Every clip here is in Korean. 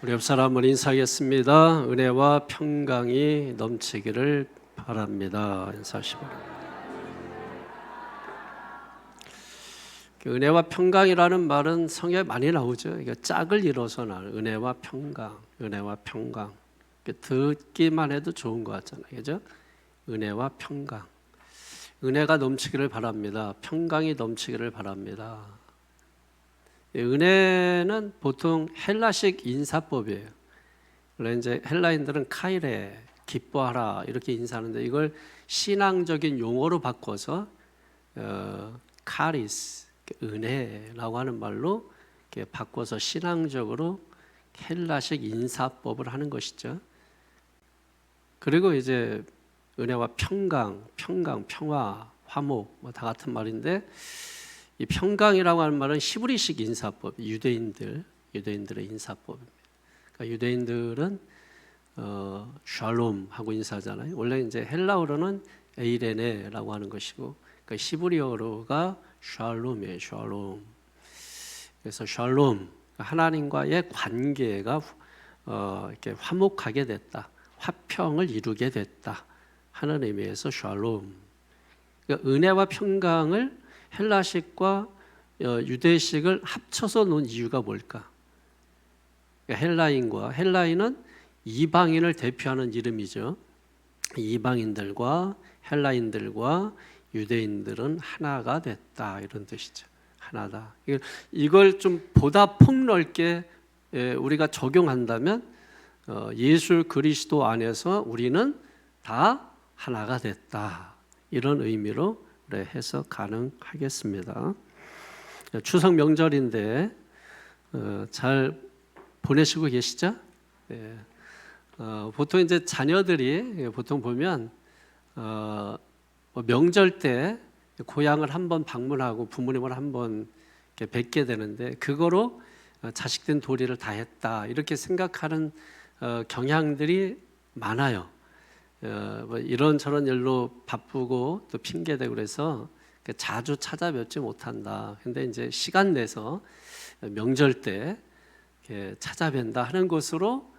우리 옆 사람을 인사하겠습니다. 은혜와 평강이 넘치기를 바랍니다. 인사하시기 바랍니다. 은혜와 평강이라는 말은 성경에 많이 나오죠. 이게 짝을 이뤄서 나는 은혜와 평강, 은혜와 평강. 듣기만 해도 좋은 것 같잖아요, 그죠? 은혜와 평강, 은혜가 넘치기를 바랍니다. 평강이 넘치기를 바랍니다. 은혜는 보통 헬라식 인사법이에요. 원래 이제 헬라인들은 카이레, 기뻐하라 이렇게 인사하는데 이걸 신앙적인 용어로 바꿔서 카리스, 은혜라고 하는 말로 이렇게 바꿔서 신앙적으로 헬라식 인사법을 하는 것이죠. 그리고 이제 은혜와 평강, 평화, 화목 뭐 다 같은 말인데 이 평강이라고 하는 말은 히브리식 인사법, 유대인들의 인사법입니다. 그러니까 유대인들은 샬롬 하고 인사하잖아요. 원래 이제 헬라어로는 에이레네라고 하는 것이고, 그러니까 히브리어로가 샬롬이에요. 샬롬. 그래서 샬롬, 하나님과의 관계가 이렇게 화목하게 됐다, 화평을 이루게 됐다 하는 의미에서 샬롬. 그러니까 은혜와 평강을 헬라식과 유대식을 합쳐서 놓은 이유가 뭘까? 그러니까 헬라인은 이방인을 대표하는 이름이죠. 이방인들과 헬라인들과 유대인들은 하나가 됐다 이런 뜻이죠. 하나다. 이걸 좀 보다 폭넓게 우리가 적용한다면 예수 그리스도 안에서 우리는 다 하나가 됐다 이런 의미로 해석 가능하겠습니다. 추석 명절인데 잘 보내시고 계시죠? 네. 보통 이제 자녀들이 보통 보면 명절 때 고향을 한번 방문하고 부모님을 한번 뵙게 되는데 그거로 자식된 도리를 다 했다 이렇게 생각하는 경향들이 많아요. 이런저런 일로 바쁘고 또 핑계대고 그래서 자주 찾아뵙지 못한다. 근데 이제 시간 내서 명절 때 찾아뵌다 하는 것으로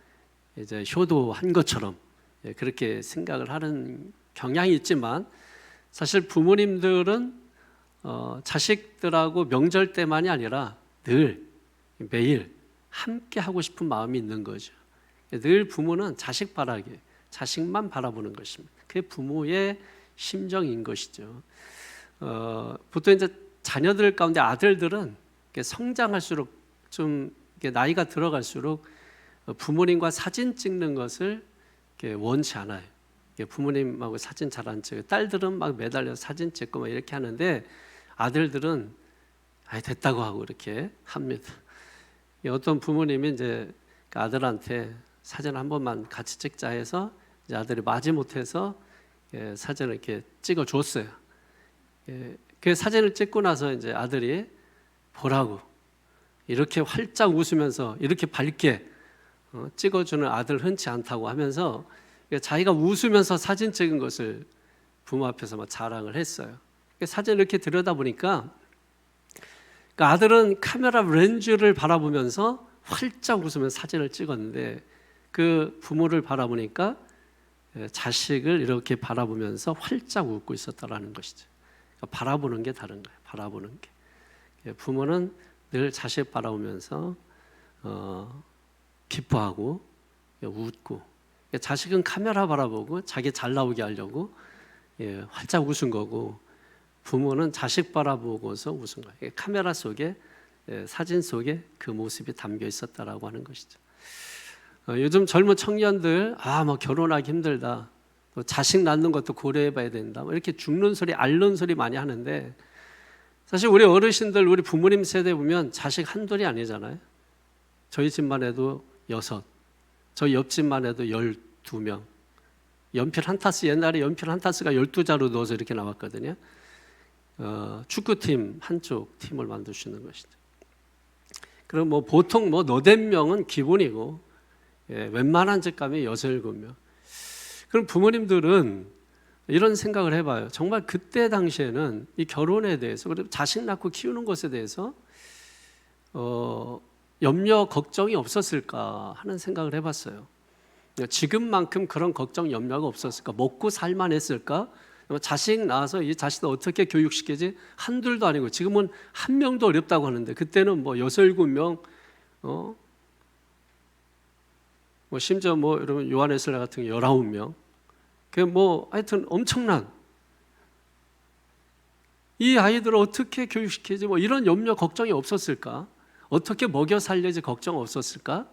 이제 효도한 것처럼 그렇게 생각을 하는 경향이 있지만 사실 부모님들은 자식들하고 명절 때만이 아니라 늘 매일 함께 하고 싶은 마음이 있는 거죠. 늘 부모는 자식만 바라보는 것입니다. 그게 부모의 심정인 것이죠. 보통 이제 자녀들 가운데 아들들은 성장할수록 좀 나이가 들어갈수록 부모님과 사진 찍는 것을 원치 않아요. 부모님하고 사진 잘 안 찍어요. 딸들은 막 매달려 사진 찍고 막 이렇게 하는데 아들들은 됐다고 하고 이렇게 합니다. 어떤 부모님이 이제 아들한테 사진 한 번만 같이 찍자 해서 이제 아들이 마지못해서 사진을 이렇게 찍어 줬어요. 그 사진을 찍고 나서 이제 아들이 보라고 이렇게 활짝 웃으면서 이렇게 밝게 찍어주는 아들 흔치 않다고 하면서 자기가 웃으면서 사진 찍은 것을 부모 앞에서 막 자랑을 했어요. 사진을 이렇게 들여다보니까 아들은 카메라 렌즈를 바라보면서 활짝 웃으면서 사진을 찍었는데 그 부모를 바라보니까 자식을 이렇게 바라보면서 활짝 웃고 있었다라는 것이죠. 그러니까 바라보는 게 다른 거예요. 바라보는 게. 부모는 늘 자식 바라보면서 기뻐하고 웃고, 자식은 카메라 바라보고 자기 잘 나오게 하려고 활짝 웃은 거고, 부모는 자식 바라보고서 웃은 거예요. 카메라 속에, 사진 속에 그 모습이 담겨 있었다라고 하는 것이죠. 요즘 젊은 청년들 뭐 결혼하기 힘들다, 또 자식 낳는 것도 고려해봐야 된다, 이렇게 죽는 소리, 앓는 소리 많이 하는데 사실 우리 어르신들, 우리 부모님 세대 보면 자식 한둘이 아니잖아요. 저희 집만 해도 6, 저희 옆집만 해도 12명. 연필 한 타스, 옛날에 연필 한 타스가 12자루 넣어서 이렇게 나왔거든요. 축구팀 한쪽 팀을 만드시는 것이죠. 그럼 보통 너댓 명은 기본이고, 웬만한 집 가면 6, 7명. 그럼 부모님들은 이런 생각을 해봐요. 정말 그때 당시에는 이 결혼에 대해서, 그리고 자식 낳고 키우는 것에 대해서 염려 걱정이 없었을까 하는 생각을 해봤어요. 지금만큼 그런 걱정 염려가 없었을까? 먹고 살만했을까? 자식 낳아서 이 자식을 어떻게 교육시키지? 한둘도 아니고 지금은 한 명도 어렵다고 하는데 그때는 뭐 6, 7명 뭐 심지어 뭐 여러분 요한에슬라 같은 게 19명. 그 뭐 하여튼 엄청난 이 아이들을 어떻게 교육시키지? 뭐 이런 염려 걱정이 없었을까? 어떻게 먹여 살려지 걱정 없었을까?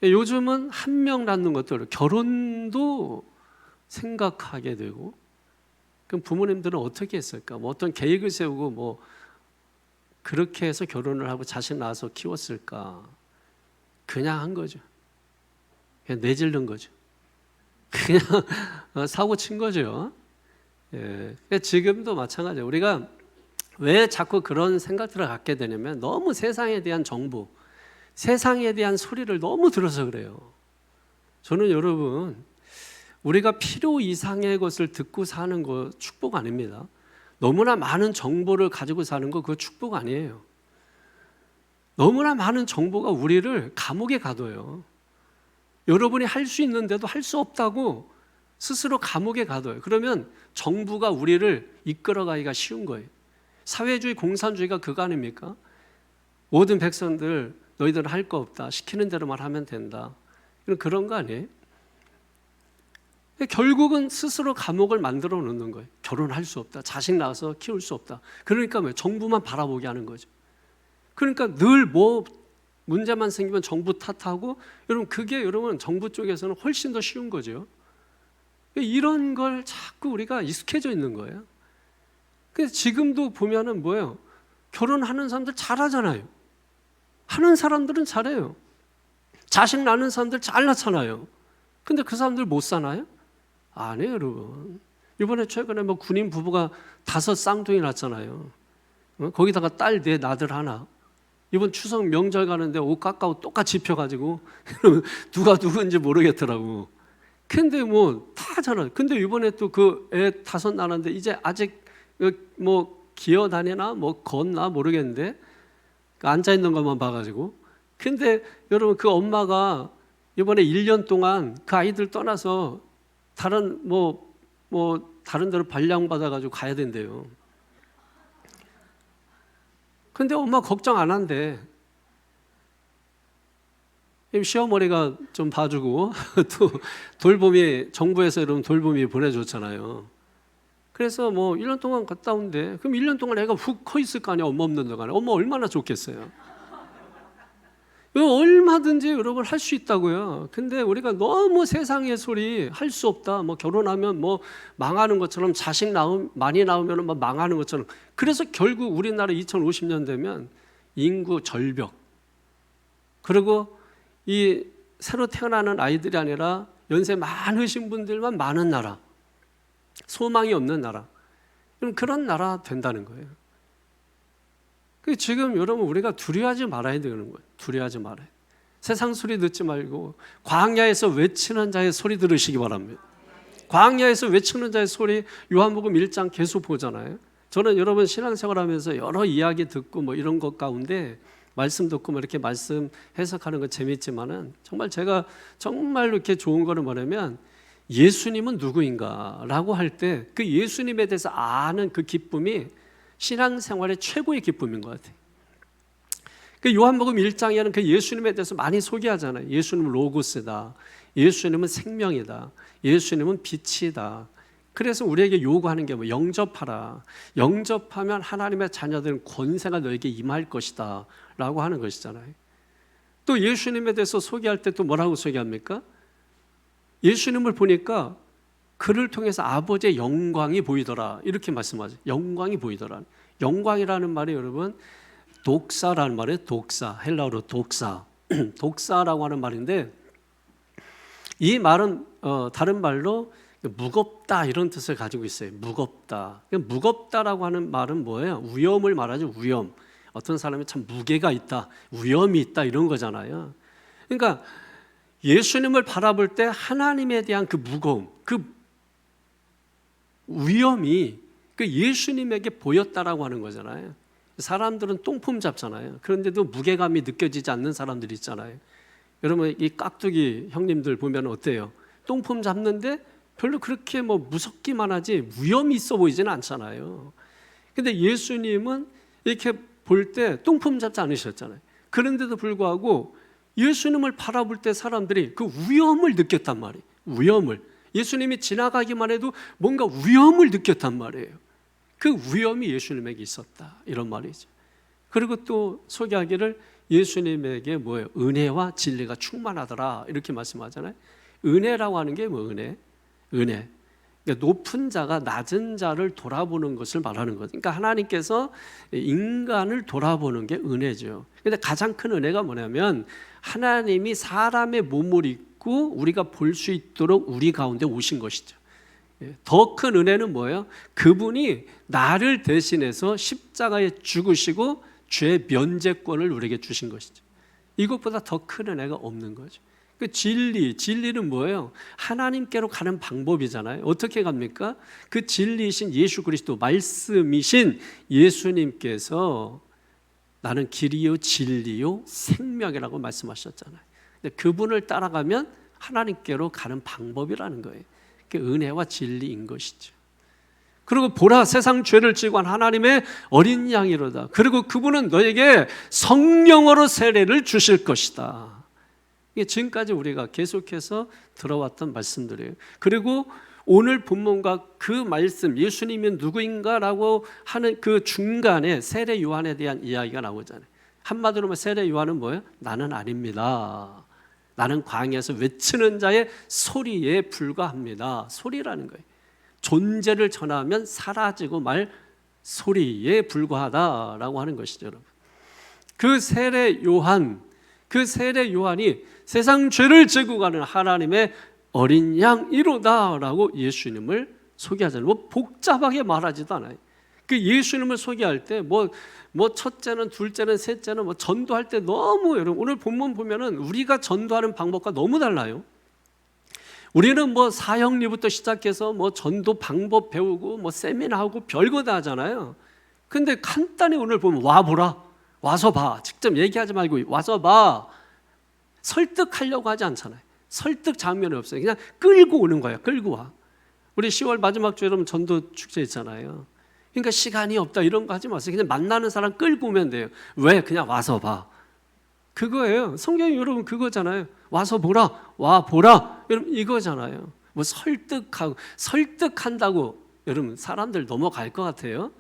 요즘은 한 명 낳는 것들 결혼도 생각하게 되고 그럼 부모님들은 어떻게 했을까? 뭐 어떤 계획을 세우고 뭐 그렇게 해서 결혼을 하고 자식 낳아서 키웠을까? 그냥 한 거죠. 그냥 내질른 거죠. 그냥 사고 친 거죠. 예. 지금도 마찬가지예요. 우리가 왜 자꾸 그런 생각들을 갖게 되냐면 너무 세상에 대한 정보, 세상에 대한 소리를 너무 들어서 그래요. 저는 여러분 우리가 필요 이상의 것을 듣고 사는 거 축복 아닙니다. 너무나 많은 정보를 가지고 사는 거 그거 축복 아니에요. 너무나 많은 정보가 우리를 감옥에 가둬요. 여러분이 할 수 있는데도 할 수 없다고 스스로 감옥에 가둬요. 그러면 정부가 우리를 이끌어가기가 쉬운 거예요. 사회주의 공산주의가 그거 아닙니까? 모든 백성들 너희들은 할 거 없다. 시키는 대로만 하면 된다. 그런 거 아니에요? 결국은 스스로 감옥을 만들어 놓는 거예요. 결혼할 수 없다. 자식 낳아서 키울 수 없다. 그러니까 뭐 정부만 바라보게 하는 거죠. 그러니까 늘 뭐 문제만 생기면 정부 탓하고 여러분 그게 여러분 정부 쪽에서는 훨씬 더 쉬운 거죠. 이런 걸 자꾸 우리가 익숙해져 있는 거예요. 그래서 지금도 보면은 뭐예요? 결혼하는 사람들 잘하잖아요. 하는 사람들은 잘해요. 자식 낳는 사람들 잘 낳잖아요. 근데 그 사람들 못 사나요? 아니에요, 여러분. 이번에 최근에 뭐 군인 부부가 5 쌍둥이 낳잖아요. 거기다가 딸 4 아들 하나. 이번 추석 명절 가는데 옷 깎아고 똑같이 입혀가지고 누가 누군지 모르겠더라고. 근데 뭐 다 하잖아요. 근데 이번에 또 그 애 5 낳았는데 이제 아직 뭐 기어 다니나 뭐 걷나 모르겠는데 앉아 있는 것만 봐가지고. 근데 여러분 그 엄마가 이번에 1년 동안 그 아이들 떠나서 다른 뭐 다른 데로 발령 받아가지고 가야 된대요. 근데 엄마 걱정 안 한대. 시어머니가 좀 봐주고 또 돌봄이 정부에서 여러분 돌봄이 보내줬잖아요. 그래서 뭐 1년 동안 갔다 온대. 그럼 1년 동안 애가 훅 커 있을 거 아니야. 엄마 없는 동안에. 엄마 얼마나 좋겠어요. 얼마든지 여러분 할 수 있다고요. 근데 우리가 너무 세상의 소리 할 수 없다. 뭐 결혼하면 뭐 망하는 것처럼 자식 많이 낳으면 막 망하는 것처럼. 그래서 결국 우리나라 2050년 되면 인구 절벽. 그리고 이 새로 태어나는 아이들이 아니라 연세 많으신 분들만 많은 나라. 소망이 없는 나라. 그런 나라 된다는 거예요. 지금 여러분 우리가 두려워하지 말아야 되는 거예요. 두려워하지 말아요. 세상 소리 듣지 말고 광야에서 외치는 자의 소리 들으시기 바랍니다. 광야에서 외치는 자의 소리 요한복음 1장 계속 보잖아요. 저는 여러분 신앙생활하면서 여러 이야기 듣고 뭐 이런 것 가운데 말씀 듣고 뭐 이렇게 말씀 해석하는 거 재밌지만은 정말 제가 정말로 이렇게 좋은 거를 뭐냐면 예수님은 누구인가라고 할 때 그 예수님에 대해서 아는 그 기쁨이 신앙생활의 최고의 기쁨인 것 같아요. 그 요한복음 1장에는 그 예수님에 대해서 많이 소개하잖아요. 예수님은 로고스다. 예수님은 생명이다. 예수님은 빛이다. 그래서 우리에게 요구하는 게 뭐 영접하라. 영접하면 하나님의 자녀들은 권세가 너에게 임할 것이다 라고 하는 것이잖아요. 또 예수님에 대해서 소개할 때 또 뭐라고 소개합니까? 예수님을 보니까 그를 통해서 아버지의 영광이 보이더라 이렇게 말씀하죠. 영광이 보이더라. 영광이라는 말이 여러분 독사라는 말이에요. 독사, 헬라어로 독사. 독사라고 하는 말인데 이 말은 다른 말로 무겁다 이런 뜻을 가지고 있어요. 무겁다. 무겁다라고 하는 말은 뭐예요? 위험을 말하죠. 위험. 어떤 사람이 참 무게가 있다, 위험이 있다 이런 거잖아요. 그러니까 예수님을 바라볼 때 하나님에 대한 그 무거움, 그 위험이 그 예수님에게 보였다라고 하는 거잖아요. 사람들은 똥폼 잡잖아요. 그런데도 무게감이 느껴지지 않는 사람들이 있잖아요. 여러분 이 깍두기 형님들 보면 어때요? 똥폼 잡는데 별로 그렇게 뭐 무섭기만 하지 위험이 있어 보이지는 않잖아요. 근데 예수님은 이렇게 볼 때 똥폼 잡지 않으셨잖아요. 그런데도 불구하고 예수님을 바라볼 때 사람들이 그 위험을 느꼈단 말이에요. 위험을. 예수님이 지나가기만 해도 뭔가 위험을 느꼈단 말이에요. 그 위험이 예수님에게 있었다 이런 말이죠. 그리고 또 소개하기를 예수님에게 뭐예요? 은혜와 진리가 충만하더라 이렇게 말씀하잖아요. 은혜라고 하는 게 뭐 은혜? 은혜. 그러니까 높은 자가 낮은 자를 돌아보는 것을 말하는 거죠. 그러니까 하나님께서 인간을 돌아보는 게 은혜죠. 근데 가장 큰 은혜가 뭐냐면 하나님이 사람의 몸을 입고 우리가 볼 수 있도록 우리 가운데 오신 것이죠. 더 큰 은혜는 뭐예요? 그분이 나를 대신해서 십자가에 죽으시고 죄 면제권을 우리에게 주신 것이죠. 이것보다 더 큰 은혜가 없는 거죠. 그 진리는 뭐예요? 하나님께로 가는 방법이잖아요. 어떻게 갑니까? 그 진리이신 예수 그리스도 말씀이신 예수님께서 나는 길이요 진리요 생명이라고 말씀하셨잖아요. 근데 그분을 따라가면 하나님께로 가는 방법이라는 거예요. 그게 은혜와 진리인 것이죠. 그리고 보라 세상 죄를 지고 한 하나님의 어린 양이로다. 그리고 그분은 너에게 성령으로 세례를 주실 것이다. 이게 지금까지 우리가 계속해서 들어왔던 말씀들이에요. 그리고 오늘 본문과 그 말씀 예수님이 누구인가라고 하는 그 중간에 세례 요한에 대한 이야기가 나오잖아요. 한마디로 하면 세례 요한은 뭐예요? 나는 아닙니다. 나는 광야에서 외치는 자의 소리에 불과합니다. 소리라는 거예요. 존재를 전하면 사라지고 말 소리에 불과하다라고 하는 것이죠, 여러분. 그 세례 요한이 세상 죄를 지고 가는 하나님의 어린 양이로다라고 예수님을 소개하잖아요. 뭐 복잡하게 말하지도 않아요. 그 예수님을 소개할 때 뭐 첫째는 둘째는 셋째는 뭐 전도할 때 너무 여러분 오늘 본문 보면은 우리가 전도하는 방법과 너무 달라요. 우리는 뭐 사형리부터 시작해서 뭐 전도 방법 배우고 뭐 세미나하고 별거 다 하잖아요. 근데 간단히 오늘 보면 와보라. 와서 봐. 직접 얘기하지 말고 와서 봐. 설득하려고 하지 않잖아요. 설득 장면이 없어요. 그냥 끌고 오는 거예요. 끌고 와. 우리 10월 마지막 주에 여러분 전도 축제 있잖아요. 그러니까 시간이 없다 이런 거 하지 마세요. 그냥 만나는 사람 끌고 오면 돼요. 왜? 그냥 와서 봐. 그거예요. 성경이 여러분 그거잖아요. 와서 보라. 와 보라. 여러분 이거잖아요. 뭐 설득한다고 여러분 사람들 넘어갈 것 같아요?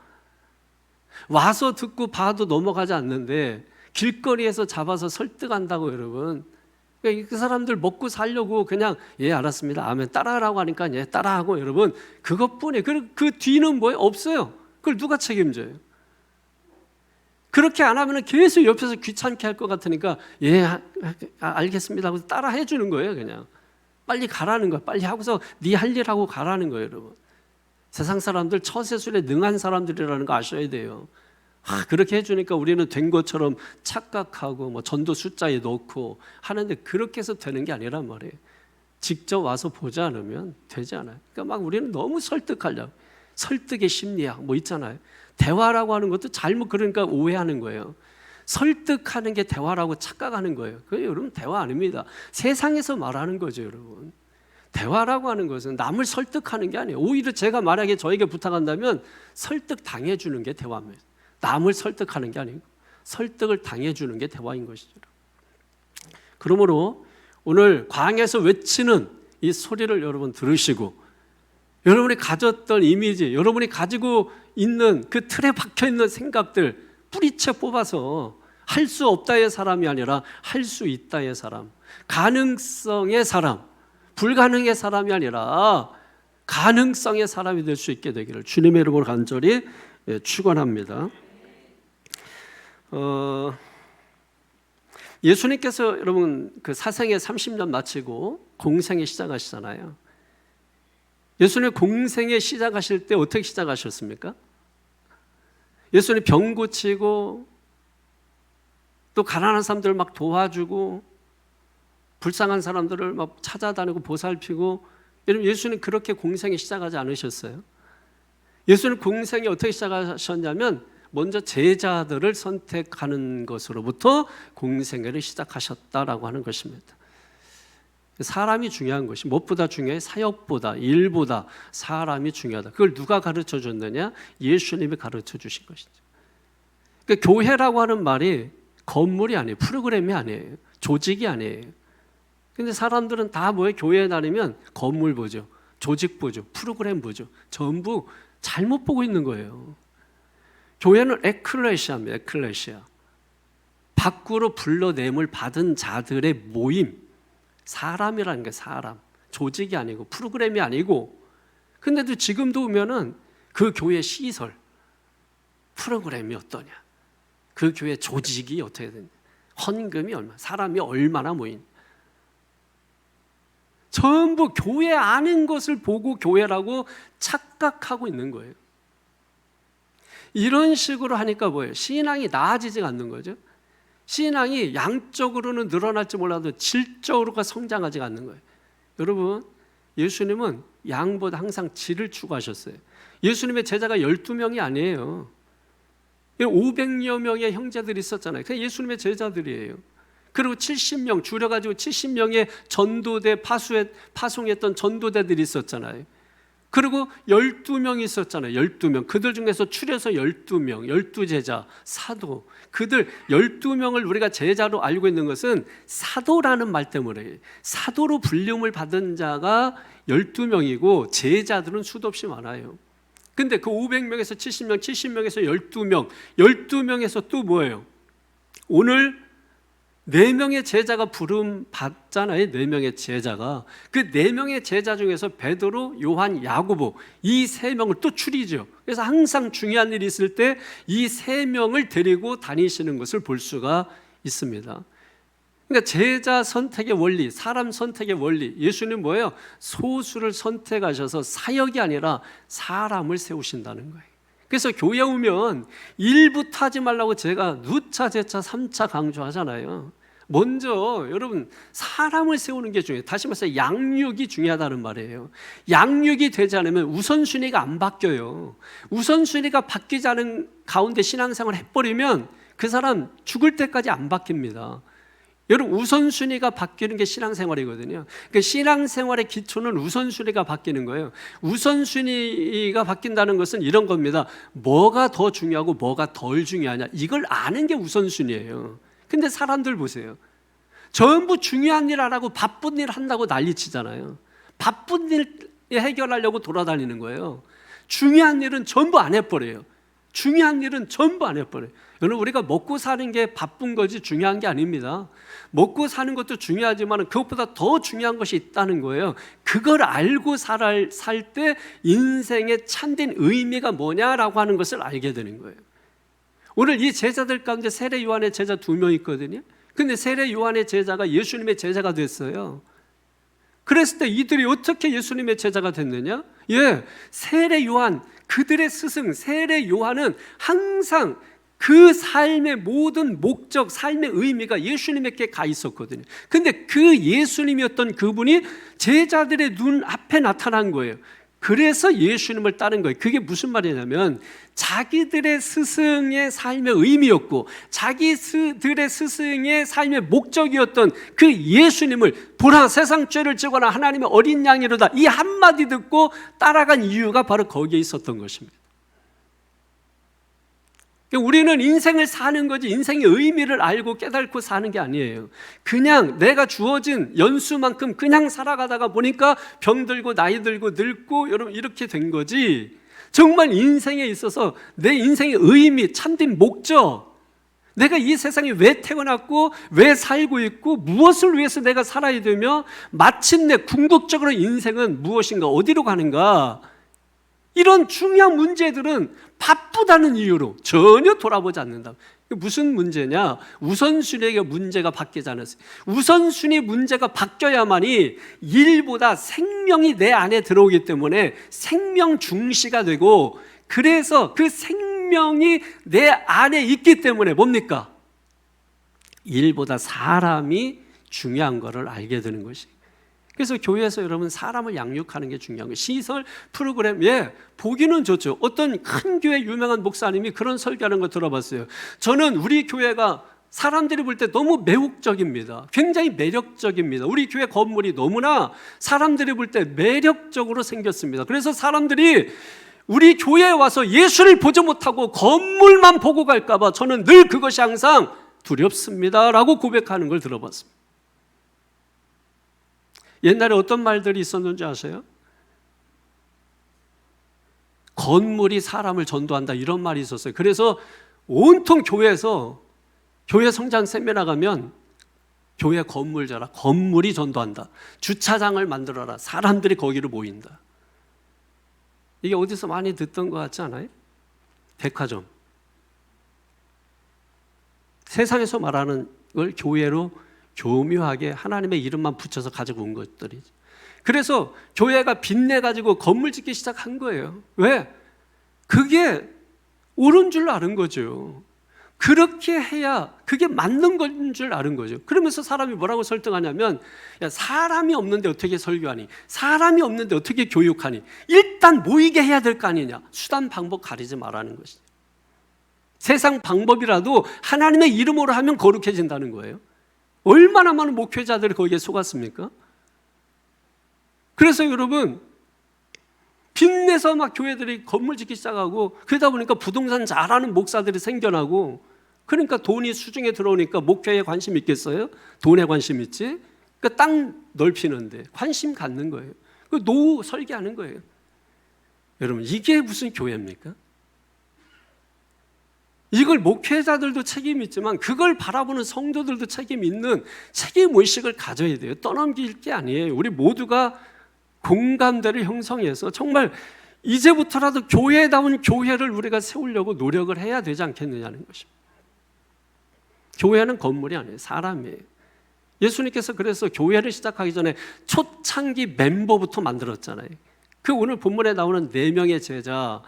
와서 듣고 봐도 넘어가지 않는데 길거리에서 잡아서 설득한다고 여러분. 그러니까 그 사람들 먹고 살려고 그냥 예 알았습니다. 아멘 따라하라고 하니까 예 따라하고 여러분 그것뿐이에요. 그 뒤는 뭐예요? 없어요. 그걸 누가 책임져요? 그렇게 안 하면 계속 옆에서 귀찮게 할 것 같으니까 예 알겠습니다 하고 따라해 주는 거예요. 그냥 빨리 가라는 거예요. 빨리 하고서 네 할 일 하고 가라는 거예요. 여러분 세상 사람들 처세술에 능한 사람들이라는 거 아셔야 돼요. 그렇게 해주니까 우리는 된 것처럼 착각하고 뭐 전도 숫자에 넣고 하는데 그렇게 해서 되는 게 아니란 말이에요. 직접 와서 보지 않으면 되지 않아요. 그러니까 막 우리는 너무 설득하려고 설득의 심리학 뭐 있잖아요. 대화라고 하는 것도 잘못 그러니까 오해하는 거예요. 설득하는 게 대화라고 착각하는 거예요. 그게 여러분 대화 아닙니다. 세상에서 말하는 거죠, 여러분. 대화라고 하는 것은 남을 설득하는 게 아니에요. 오히려 제가 만약에 저에게 부탁한다면 설득 당해주는 게 대화입니다. 남을 설득하는 게 아니고 설득을 당해주는 게 대화인 것이죠. 그러므로 오늘 광야에서 외치는 이 소리를 여러분 들으시고 여러분이 가졌던 이미지, 여러분이 가지고 있는 그 틀에 박혀있는 생각들 뿌리채 뽑아서 할 수 없다의 사람이 아니라 할 수 있다의 사람, 가능성의 사람, 불가능의 사람이 아니라 가능성의 사람이 될 수 있게 되기를 주님의 이름으로 간절히 축원합니다. 예수님께서 여러분 그 사생애 30년 마치고 공생에 시작하시잖아요. 예수님 공생에 시작하실 때 어떻게 시작하셨습니까? 예수님 병 고치고 또 가난한 사람들을 막 도와주고 불쌍한 사람들을 막 찾아다니고 보살피고 여러분 예수님 그렇게 공생에 시작하지 않으셨어요? 예수님 공생에 어떻게 시작하셨냐면 먼저 제자들을 선택하는 것으로부터 공생애를 시작하셨다라고 하는 것입니다. 사람이 중요한 것이 무엇보다 중요해? 사역보다, 일보다 사람이 중요하다. 그걸 누가 가르쳐 줬느냐? 예수님이 가르쳐 주신 것이죠. 그러니까 교회라고 하는 말이 건물이 아니에요. 프로그램이 아니에요. 조직이 아니에요. 근데 사람들은 다 뭐예요? 교회에 다니면 건물 보죠, 조직 보죠, 프로그램 보죠. 전부 잘못 보고 있는 거예요. 교회는 에클레시아입니다. 에클레시아. 밖으로 불러냄을 받은 자들의 모임. 사람이라는 게 사람. 조직이 아니고 프로그램이 아니고. 근데도 지금도 보면은 그 교회 시설, 프로그램이 어떠냐, 그 교회 조직이 어떻게 되냐, 헌금이 얼마, 사람이 얼마나 모인, 전부 교회 아는 것을 보고 교회라고 착각하고 있는 거예요. 이런 식으로 하니까 뭐예요? 신앙이 나아지지 않는 거죠. 신앙이 양적으로는 늘어날지 몰라도 질적으로가 성장하지 않는 거예요. 여러분, 예수님은 양보다 항상 질을 추구하셨어요. 예수님의 제자가 12명이 아니에요. 500여 명의 형제들이 있었잖아요. 그게 예수님의 제자들이에요. 그리고 70명 줄여가지고 70명의 전도대 파송했던 전도대들이 있었잖아요. 그리고 12명이 있었잖아요. 12명. 그들 중에서 추려서 12명, 12제자, 사도. 그들 12명을 우리가 제자로 알고 있는 것은 사도라는 말 때문에, 사도로 불림을 받은 자가 12명이고 제자들은 수도 없이 많아요. 근데 그 500명에서 70명, 70명에서 12명, 12명에서 또 뭐예요? 오늘 4명의 제자가 부름 받잖아요. 4명의 제자가. 그 4명의 제자 중에서 베드로, 요한, 야고보, 이 3명을 또 추리죠. 그래서 항상 중요한 일이 있을 때 이 3명을 데리고 다니시는 것을 볼 수가 있습니다. 그러니까 제자 선택의 원리, 사람 선택의 원리, 예수님 뭐예요? 소수를 선택하셔서 사역이 아니라 사람을 세우신다는 거예요. 그래서 교회 오면 일부터 하지 말라고 제가 누차, 제차, 삼차 강조하잖아요. 먼저 여러분 사람을 세우는 게 중요해요. 다시 말해서 양육이 중요하다는 말이에요. 양육이 되지 않으면 우선순위가 안 바뀌어요. 우선순위가 바뀌지 않은 가운데 신앙생활을 해버리면 그 사람 죽을 때까지 안 바뀝니다. 여러분, 우선순위가 바뀌는 게 신앙생활이거든요. 그러니까 신앙생활의 기초는 우선순위가 바뀌는 거예요. 우선순위가 바뀐다는 것은 이런 겁니다. 뭐가 더 중요하고 뭐가 덜 중요하냐, 이걸 아는 게 우선순위예요. 근데 사람들 보세요. 전부 중요한 일 안 하고 바쁜 일 한다고 난리치잖아요. 바쁜 일 해결하려고 돌아다니는 거예요. 중요한 일은 전부 안 해버려요. 중요한 일은 전부 안 해버려요. 여러분, 우리가 먹고 사는 게 바쁜 거지 중요한 게 아닙니다. 먹고 사는 것도 중요하지만 그것보다 더 중요한 것이 있다는 거예요. 그걸 알고 살 때 인생의 참된 의미가 뭐냐라고 하는 것을 알게 되는 거예요. 오늘 이 제자들 가운데 세례 요한의 제자 2명 있거든요. 근데 세례 요한의 제자가 예수님의 제자가 됐어요. 그랬을 때 이들이 어떻게 예수님의 제자가 됐느냐? 세례 요한, 그들의 스승 세례 요한은 항상 그 삶의 모든 목적, 삶의 의미가 예수님에게 가 있었거든요. 근데 그 예수님이었던 그분이 제자들의 눈 앞에 나타난 거예요. 그래서 예수님을 따른 거예요. 그게 무슨 말이냐면 자기들의 스승의 삶의 의미였고 자기들의 스승의 삶의 목적이었던 그 예수님을 보라, 세상 죄를 지거나 하나님의 어린 양이로다, 이 한마디 듣고 따라간 이유가 바로 거기에 있었던 것입니다. 우리는 인생을 사는 거지 인생의 의미를 알고 깨닫고 사는 게 아니에요. 그냥 내가 주어진 연수만큼 그냥 살아가다가 보니까 병들고 나이 들고 늙고 여러분 이렇게 된 거지, 정말 인생에 있어서 내 인생의 의미, 참된 목적, 내가 이 세상에 왜 태어났고 왜 살고 있고 무엇을 위해서 내가 살아야 되며 마침내 궁극적으로 인생은 무엇인가, 어디로 가는가, 이런 중요한 문제들은 바쁘다는 이유로 전혀 돌아보지 않는다. 무슨 문제냐? 우선순위의 문제가 바뀌지 않았어요. 우선순위 문제가 바뀌어야만이 일보다 생명이 내 안에 들어오기 때문에 생명 중시가 되고, 그래서 그 생명이 내 안에 있기 때문에 뭡니까? 일보다 사람이 중요한 것을 알게 되는 것이. 그래서 교회에서 여러분 사람을 양육하는 게 중요한 거예요. 시설 프로그램, 보기는 좋죠. 어떤 큰 교회 유명한 목사님이 그런 설교하는 거 들어봤어요. 저는 우리 교회가 사람들이 볼 때 너무 매혹적입니다. 굉장히 매력적입니다. 우리 교회 건물이 너무나 사람들이 볼 때 매력적으로 생겼습니다. 그래서 사람들이 우리 교회에 와서 예수를 보지 못하고 건물만 보고 갈까 봐 저는 늘 그것이 항상 두렵습니다라고 고백하는 걸 들어봤습니다. 옛날에 어떤 말들이 있었는지 아세요? 건물이 사람을 전도한다, 이런 말이 있었어요. 그래서 온통 교회에서 교회 성장 세미나 가면 교회 건물 자라, 건물이 전도한다, 주차장을 만들어라, 사람들이 거기로 모인다. 이게 어디서 많이 듣던 것 같지 않아요? 백화점. 세상에서 말하는 걸 교회로 교묘하게 하나님의 이름만 붙여서 가지고 온 것들이죠. 그래서 교회가 빚내가지고 건물 짓기 시작한 거예요. 왜? 그게 옳은 줄 아는 거죠. 그렇게 해야 그게 맞는 건 줄 아는 거죠. 그러면서 사람이 뭐라고 설득하냐면, 야, 사람이 없는데 어떻게 설교하니? 사람이 없는데 어떻게 교육하니? 일단 모이게 해야 될 거 아니냐? 수단 방법 가리지 말라는 것이죠. 세상 방법이라도 하나님의 이름으로 하면 거룩해진다는 거예요. 얼마나 많은 목회자들이 거기에 속았습니까? 그래서 여러분, 빚내서 막 교회들이 건물 짓기 시작하고, 그러다 보니까 부동산 잘하는 목사들이 생겨나고, 그러니까 돈이 수중에 들어오니까 목회에 관심 있겠어요? 돈에 관심 있지? 그러니까 땅 넓히는데 관심 갖는 거예요. 그 노후 설계하는 거예요. 여러분, 이게 무슨 교회입니까? 이걸 목회자들도 책임이 있지만 그걸 바라보는 성도들도 책임 있는 책임의식을 가져야 돼요. 떠넘길 게 아니에요. 우리 모두가 공감대를 형성해서 정말 이제부터라도 교회다운 교회를 우리가 세우려고 노력을 해야 되지 않겠느냐는 것입니다. 교회는 건물이 아니에요. 사람이에요. 예수님께서 그래서 교회를 시작하기 전에 초창기 멤버부터 만들었잖아요. 그 오늘 본문에 나오는 4명의 제자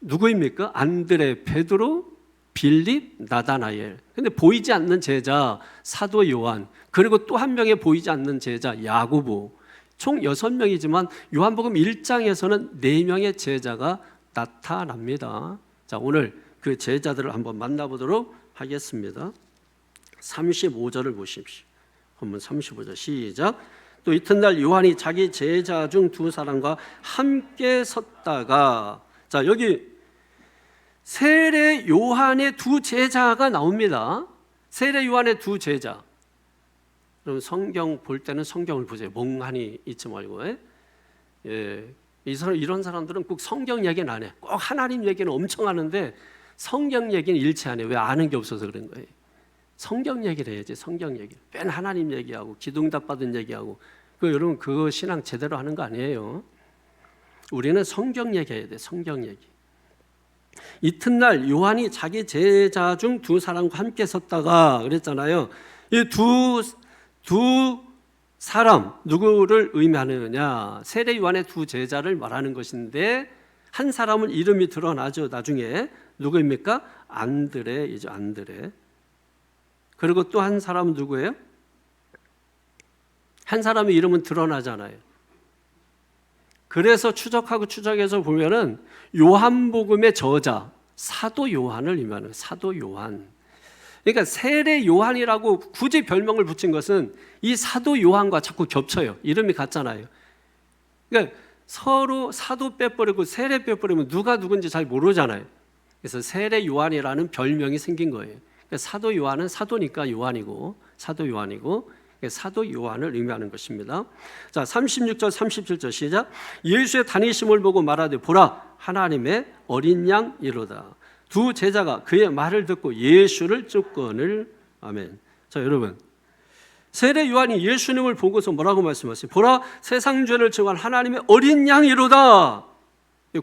누구입니까? 안드레, 베드로, 빌립, 나다나엘. 근데 보이지 않는 제자 사도 요한, 그리고 또 한 명의 보이지 않는 제자 야고보. 총 6명이지만 요한복음 1장에서는 4명의 제자가 나타납니다. 자, 오늘 그 제자들을 한번 만나보도록 하겠습니다. 35절을 보십시오. 한번 35절 시작. 또 이튿날 요한이 자기 제자 중 2사람과 함께 섰다가, 자, 여기 세례 요한의 2 제자가 나옵니다. 세례 요한의 2 제자. 그럼 성경 볼 때는 성경을 보세요. 멍하니 있지 말고. 이런 사람들은 꼭 성경 얘기는 안 해. 꼭 하나님 얘기는 엄청 하는데 성경 얘기는 일치 안 해. 왜? 아는 게 없어서 그런 거예요. 성경 얘기를 해야지. 성경 얘기. 맨 하나님 얘기하고 기도응답 받은 얘기하고. 여러분, 그거 신앙 제대로 하는 거 아니에요. 우리는 성경 얘기해야 돼. 성경 얘기. 이튿날 요한이 자기 제자 중 2사람과 함께 섰다가 그랬잖아요. 이 두 사람 누구를 의미하느냐? 세례 요한의 2 제자를 말하는 것인데, 한 사람은 이름이 드러나죠. 나중에 누구입니까? 안드레이죠. 안드레. 그리고 또 한 사람은 누구예요? 한 사람의 이름은 드러나잖아요. 그래서 추적해서 보면은 요한복음의 저자 사도 요한을 의미하는 거예요. 사도 요한. 그러니까 세례 요한이라고 굳이 별명을 붙인 것은 이 사도 요한과 자꾸 겹쳐요. 이름이 같잖아요. 그러니까 서로 사도 빼버리고 세례 빼버리면 누가 누군지 잘 모르잖아요. 그래서 세례 요한이라는 별명이 생긴 거예요. 그러니까 사도 요한은 사도니까 요한이고, 사도 요한이고, 사도 요한을 의미하는 것입니다. 자, 36절 37절 시작. 예수의 다니심을 보고 말하되 보라, 하나님의 어린 양이로다. 2 제자가 그의 말을 듣고 예수를 쫓거늘. 아멘. 자, 여러분, 세례 요한이 예수님을 보고서 뭐라고 말씀하세요? 보라, 세상 죄를 정한 하나님의 어린 양이로다.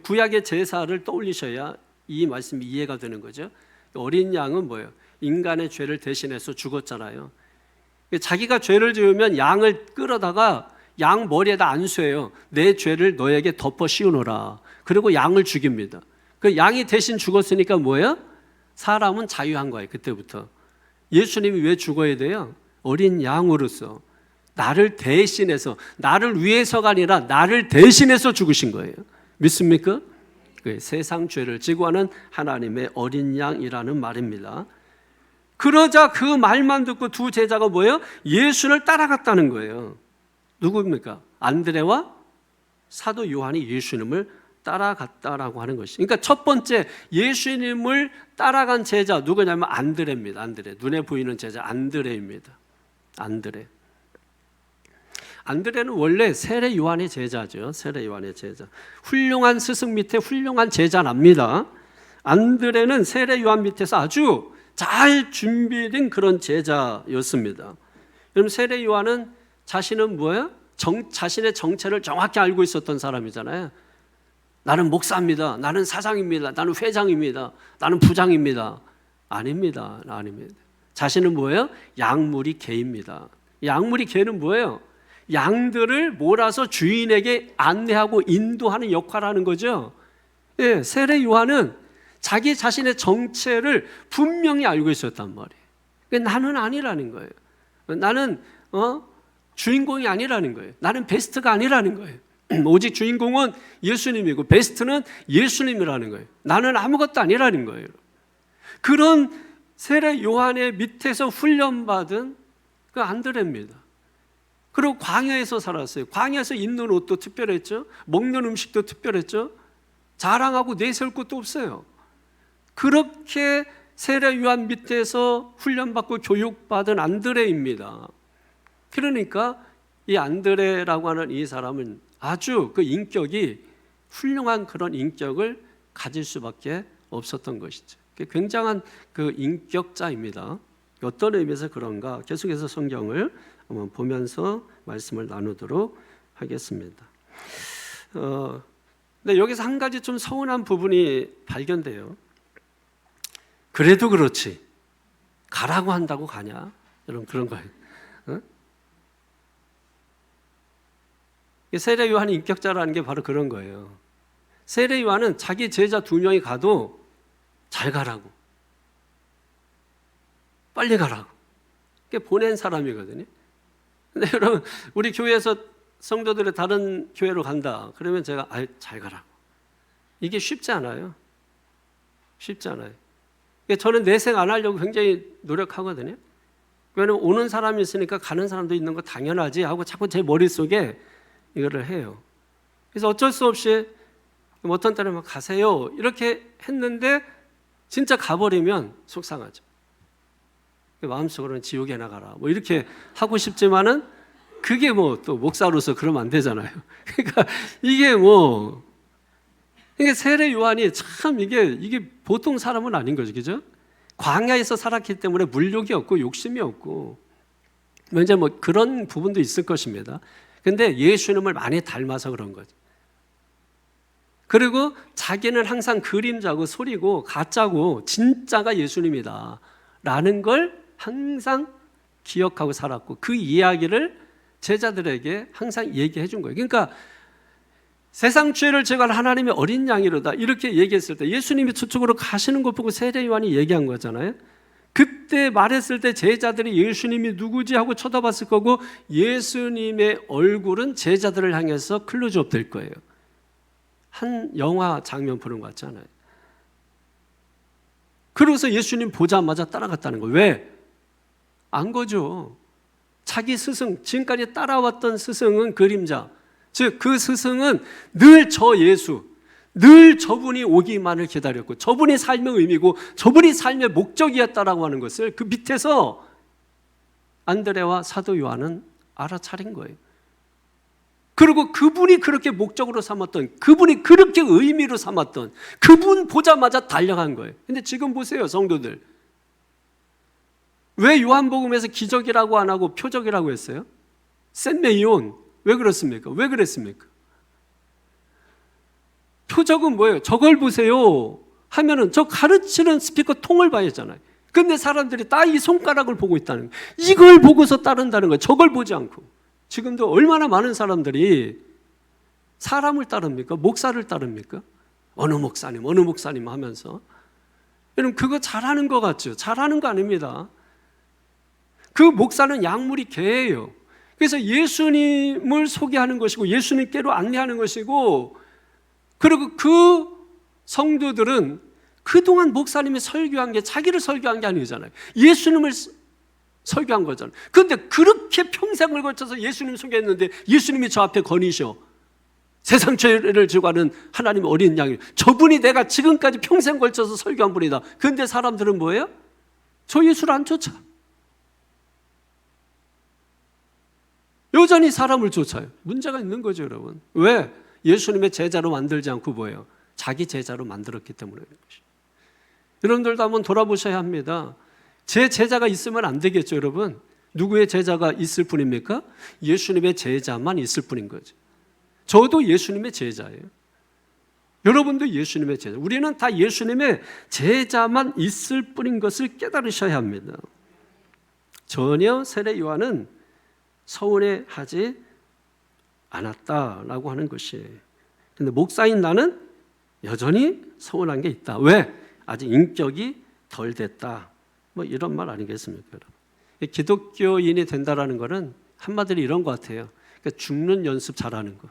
구약의 제사를 떠올리셔야 이 말씀이 이해가 되는 거죠. 어린 양은 뭐예요? 인간의 죄를 대신해서 죽었잖아요. 자기가 죄를 지으면 양을 끌어다가 양 머리에다 안수해요. 내 죄를 너에게 덮어 씌우노라. 그리고 양을 죽입니다. 그 양이 대신 죽었으니까 뭐예요? 사람은 자유한 거예요. 그때부터. 예수님이 왜 죽어야 돼요? 어린 양으로서. 나를 대신해서, 나를 위해서가 아니라 나를 대신해서 죽으신 거예요. 믿습니까? 세상 죄를 지고 하는 하나님의 어린 양이라는 말입니다. 그러자 그 말만 듣고 두 제자가 뭐예요? 예수를 따라갔다는 거예요. 누구입니까? 안드레와 사도 요한이 예수님을 따라갔다라고 하는 것이. 그러니까 첫 번째 예수님을 따라간 제자 누구냐면 안드레입니다. 안드레, 눈에 보이는 제자 안드레입니다. 안드레는 원래 세례 요한의 제자죠. 세례 요한의 제자. 훌륭한 스승 밑에 훌륭한 제자랍니다. 안드레는 세례 요한 밑에서 아주 잘 준비된 그런 제자였습니다. 여러분, 세례 요한은 자신은 뭐예요? 자신의 정체를 정확히 알고 있었던 사람이잖아요. 나는 목사입니다. 나는 사장입니다. 나는 회장입니다. 나는 부장입니다. 아닙니다. 자신은 뭐예요? 양무리 개입니다. 양무리 개는 뭐예요? 양들을 몰아서 주인에게 안내하고 인도하는 역할을 하는 거죠. 예, 세례 요한은 자기 자신의 정체를 분명히 알고 있었단 말이에요. 그러니까 나는 아니라는 거예요. 나는 주인공이 아니라는 거예요. 나는 베스트가 아니라는 거예요. 오직 주인공은 예수님이고 베스트는 예수님이라는 거예요. 나는 아무것도 아니라는 거예요. 그런 세례 요한의 밑에서 훈련받은 그 안드레입니다. 그리고 광야에서 살았어요. 광야에서 입는 옷도 특별했죠. 먹는 음식도 특별했죠. 자랑하고 내세울 것도 없어요. 그렇게 세례 요한 밑에서 훈련받고 교육받은 안드레입니다. 그러니까 이 안드레라고 하는 이 사람은 아주 그 인격이 훌륭한 그런 인격을 가질 수밖에 없었던 것이죠. 굉장한 그 인격자입니다. 어떤 의미에서 그런가 계속해서 성경을 한번 보면서 말씀을 나누도록 하겠습니다. 근데 여기서 한 가지 좀 서운한 부분이 발견돼요. 그래도 그렇지 가라고 한다고 가냐? 여러분 그런 거예요. 세례 요한이 인격자라는 게 바로 그런 거예요. 세례 요한은 자기 제자 2명이 가도 잘 가라고, 빨리 가라고 보낸 사람이거든요. 근데 여러분, 우리 교회에서 성도들이 다른 교회로 간다 그러면 제가 잘 가라고, 이게 쉽지 않아요. 저는 내색 안 하려고 굉장히 노력하거든요. 왜냐하면 오는 사람이 있으니까 가는 사람도 있는 거 당연하지 하고 자꾸 제 머릿속에 이거를 해요. 그래서 어쩔 수 없이 어떤 때는 막 가세요 이렇게 했는데 진짜 가버리면 속상하죠. 마음속으로는 지옥에 나가라 뭐 이렇게 하고 싶지만은 그게 뭐 또 목사로서 그러면 안 되잖아요. 그러니까 이게 세례 요한이 참 이게 보통 사람은 아닌 거죠, 그죠? 광야에서 살았기 때문에 물욕이 없고 욕심이 없고 이제 그런 부분도 있을 것입니다. 근데 예수님을 많이 닮아서 그런 거죠. 그리고 자기는 항상 그림자고 소리고 가짜고 진짜가 예수님이다 라는 걸 항상 기억하고 살았고 그 이야기를 제자들에게 항상 얘기해 준 거예요. 그러니까 세상 죄를 제거할 하나님의 어린 양이로다 이렇게 얘기했을 때 예수님이 저쪽으로 가시는 것 보고 세례 요한이 얘기한 거잖아요. 그때 말했을 때 제자들이 예수님이 누구지 하고 쳐다봤을 거고 예수님의 얼굴은 제자들을 향해서 클로즈업 될 거예요. 한 영화 장면 보는 것 같잖아요. 그러고서 예수님 보자마자 따라갔다는 거예요. 왜? 안 거죠. 자기 스승, 지금까지 따라왔던 스승은 그림자, 즉 그 스승은 늘 저 예수, 늘 저분이 오기만을 기다렸고 저분이 삶의 의미고 저분이 삶의 목적이었다라고 하는 것을 그 밑에서 안드레와 사도 요한은 알아차린 거예요. 그리고 그분이 그렇게 목적으로 삼았던, 그분이 그렇게 의미로 삼았던 그분 보자마자 달려간 거예요. 근데 지금 보세요, 성도들. 왜 요한복음에서 기적이라고 안 하고 표적이라고 했어요? 샌메이온. 왜 그렇습니까? 왜 그랬습니까? 표적은 뭐예요? 저걸 보세요 하면은 저 가르치는 스피커 통을 봐야 하잖아요. 근데 사람들이 다 이 손가락을 보고 있다는 거예요. 이걸 보고서 따른다는 거예요. 저걸 보지 않고. 지금도 얼마나 많은 사람들이 사람을 따릅니까? 목사를 따릅니까? 어느 목사님 하면서. 여러분 그거 잘하는 것 같죠? 잘하는 거 아닙니다. 그 목사는 약물이 개예요. 그래서 예수님을 소개하는 것이고 예수님께로 안내하는 것이고, 그리고 그 성도들은 그동안 목사님이 설교한 게 자기를 설교한 게 아니잖아요. 예수님을 설교한 거잖아요. 그런데 그렇게 평생을 거쳐서 예수님 소개했는데 예수님이 저 앞에 건의셔. 세상 죄를 지고 가는 하나님의 어린 양이, 저분이 내가 지금까지 평생 걸쳐서 설교한 분이다. 그런데 사람들은 뭐예요? 저 예수를 안 쫓아. 여전히 사람을 쫓아요. 문제가 있는 거죠, 여러분. 왜? 예수님의 제자로 만들지 않고 뭐예요? 자기 제자로 만들었기 때문에 그런 것이죠. 여러분들도 한번 돌아보셔야 합니다. 제 제자가 있으면 안 되겠죠, 여러분. 누구의 제자가 있을 뿐입니까? 예수님의 제자만 있을 뿐인 거죠. 저도 예수님의 제자예요. 여러분도 예수님의 제자. 우리는 다 예수님의 제자만 있을 뿐인 것을 깨달으셔야 합니다. 전혀 세례 요한은 서운해하지 않았다라고 하는 것이에요. 그런데 목사인 나는 여전히 서운한 게 있다. 왜? 아직 인격이 덜 됐다. 뭐 이런 말 아니겠습니까, 여러분? 기독교인이 된다라는 것은 한마디로 이런 것 같아요. 그러니까 죽는 연습 잘하는 거,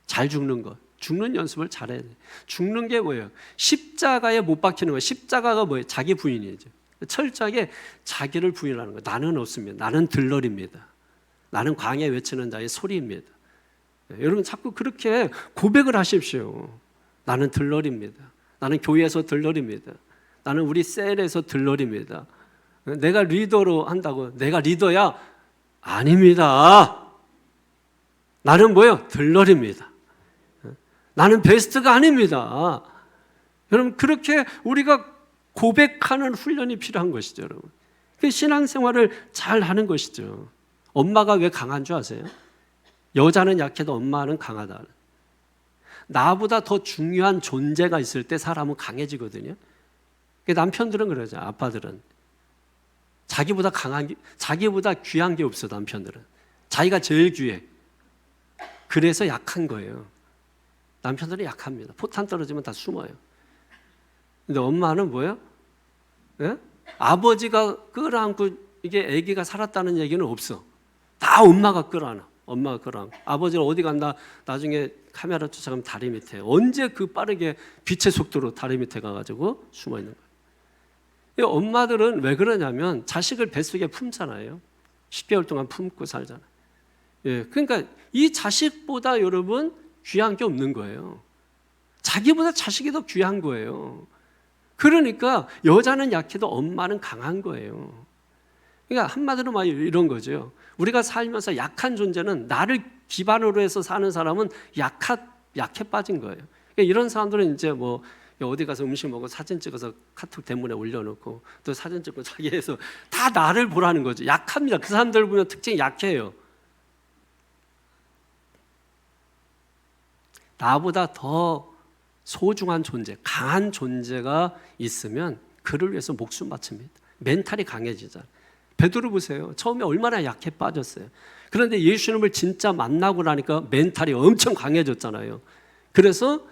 잘 죽는 거, 죽는 연습을 잘해야 돼. 죽는 게 뭐예요? 십자가에 못 박히는 거예요. 십자가가 뭐예요? 자기 부인이죠. 철저하게 자기를 부인하는 거예요. 나는 없습니다. 나는 들러리입니다. 나는 광야에 외치는 자의 소리입니다. 여러분 자꾸 그렇게 고백을 하십시오. 나는 들러리입니다. 나는 교회에서 들러리입니다. 나는 우리 셀에서 들러리입니다. 내가 리더로 한다고 내가 리더야? 아닙니다. 나는 뭐예요? 들러리입니다. 나는 베스트가 아닙니다. 여러분 그렇게 우리가 고백하는 훈련이 필요한 것이죠, 여러분. 그 신앙생활을 잘 하는 것이죠. 엄마가 왜 강한 줄 아세요? 여자는 약해도 엄마는 강하다. 나보다 더 중요한 존재가 있을 때 사람은 강해지거든요. 남편들은 그러죠. 아빠들은 자기보다 귀한 게 없어. 남편들은 자기가 제일 귀해. 그래서 약한 거예요. 남편들은 약합니다. 포탄 떨어지면 다 숨어요. 근데 엄마는 뭐예요? 예? 아버지가 끌어안고 이게 아기가 살았다는 얘기는 없어. 다 엄마가 끌어안아. 엄마가 끌어안고. 아버지는 어디 간다 나중에 카메라 쫓아가면 다리 밑에, 언제 그 빠르게 빛의 속도로 다리 밑에 가가지고 숨어 있는 거예요. 이 엄마들은 왜 그러냐면 자식을 뱃속에 품잖아요. 10개월 동안 품고 살잖아요. 예, 그러니까 이 자식보다 여러분 귀한 게 없는 거예요. 자기보다 자식이 더 귀한 거예요. 그러니까 여자는 약해도 엄마는 강한 거예요. 그러니까 한마디로 말 이런 거죠. 우리가 살면서 약한 존재는, 나를 기반으로 해서 사는 사람은 약해 빠진 거예요. 그러니까 이런 사람들은 이제 뭐 어디 가서 음식 먹고 사진 찍어서 카톡 대문에 올려놓고 또 사진 찍고 자기에서 다 나를 보라는 거죠. 약합니다. 그 사람들 보면 특징이 약해요. 나보다 더 소중한 존재, 강한 존재가 있으면 그를 위해서 목숨 바칩니다. 멘탈이 강해지잖아요. 베드로 보세요. 처음에 얼마나 약해 빠졌어요. 그런데 예수님을 진짜 만나고 나니까 멘탈이 엄청 강해졌잖아요. 그래서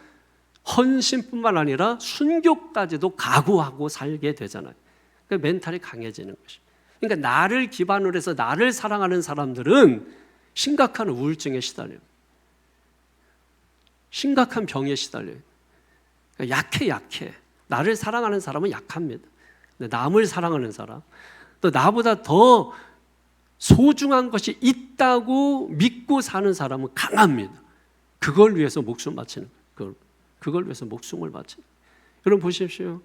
헌신뿐만 아니라 순교까지도 각오하고 살게 되잖아요. 그러니까 멘탈이 강해지는 것이죠. 그러니까 나를 기반으로 해서 나를 사랑하는 사람들은 심각한 우울증에 시달려요. 심각한 병에 시달려요. 그러니까 약해. 나를 사랑하는 사람은 약합니다. 근데 남을 사랑하는 사람, 또 나보다 더 소중한 것이 있다고 믿고 사는 사람은 강합니다. 그걸 위해서 목숨 바치는 거예요. 그걸 위해서 목숨을 바치는 거예요. 여러분 보십시오.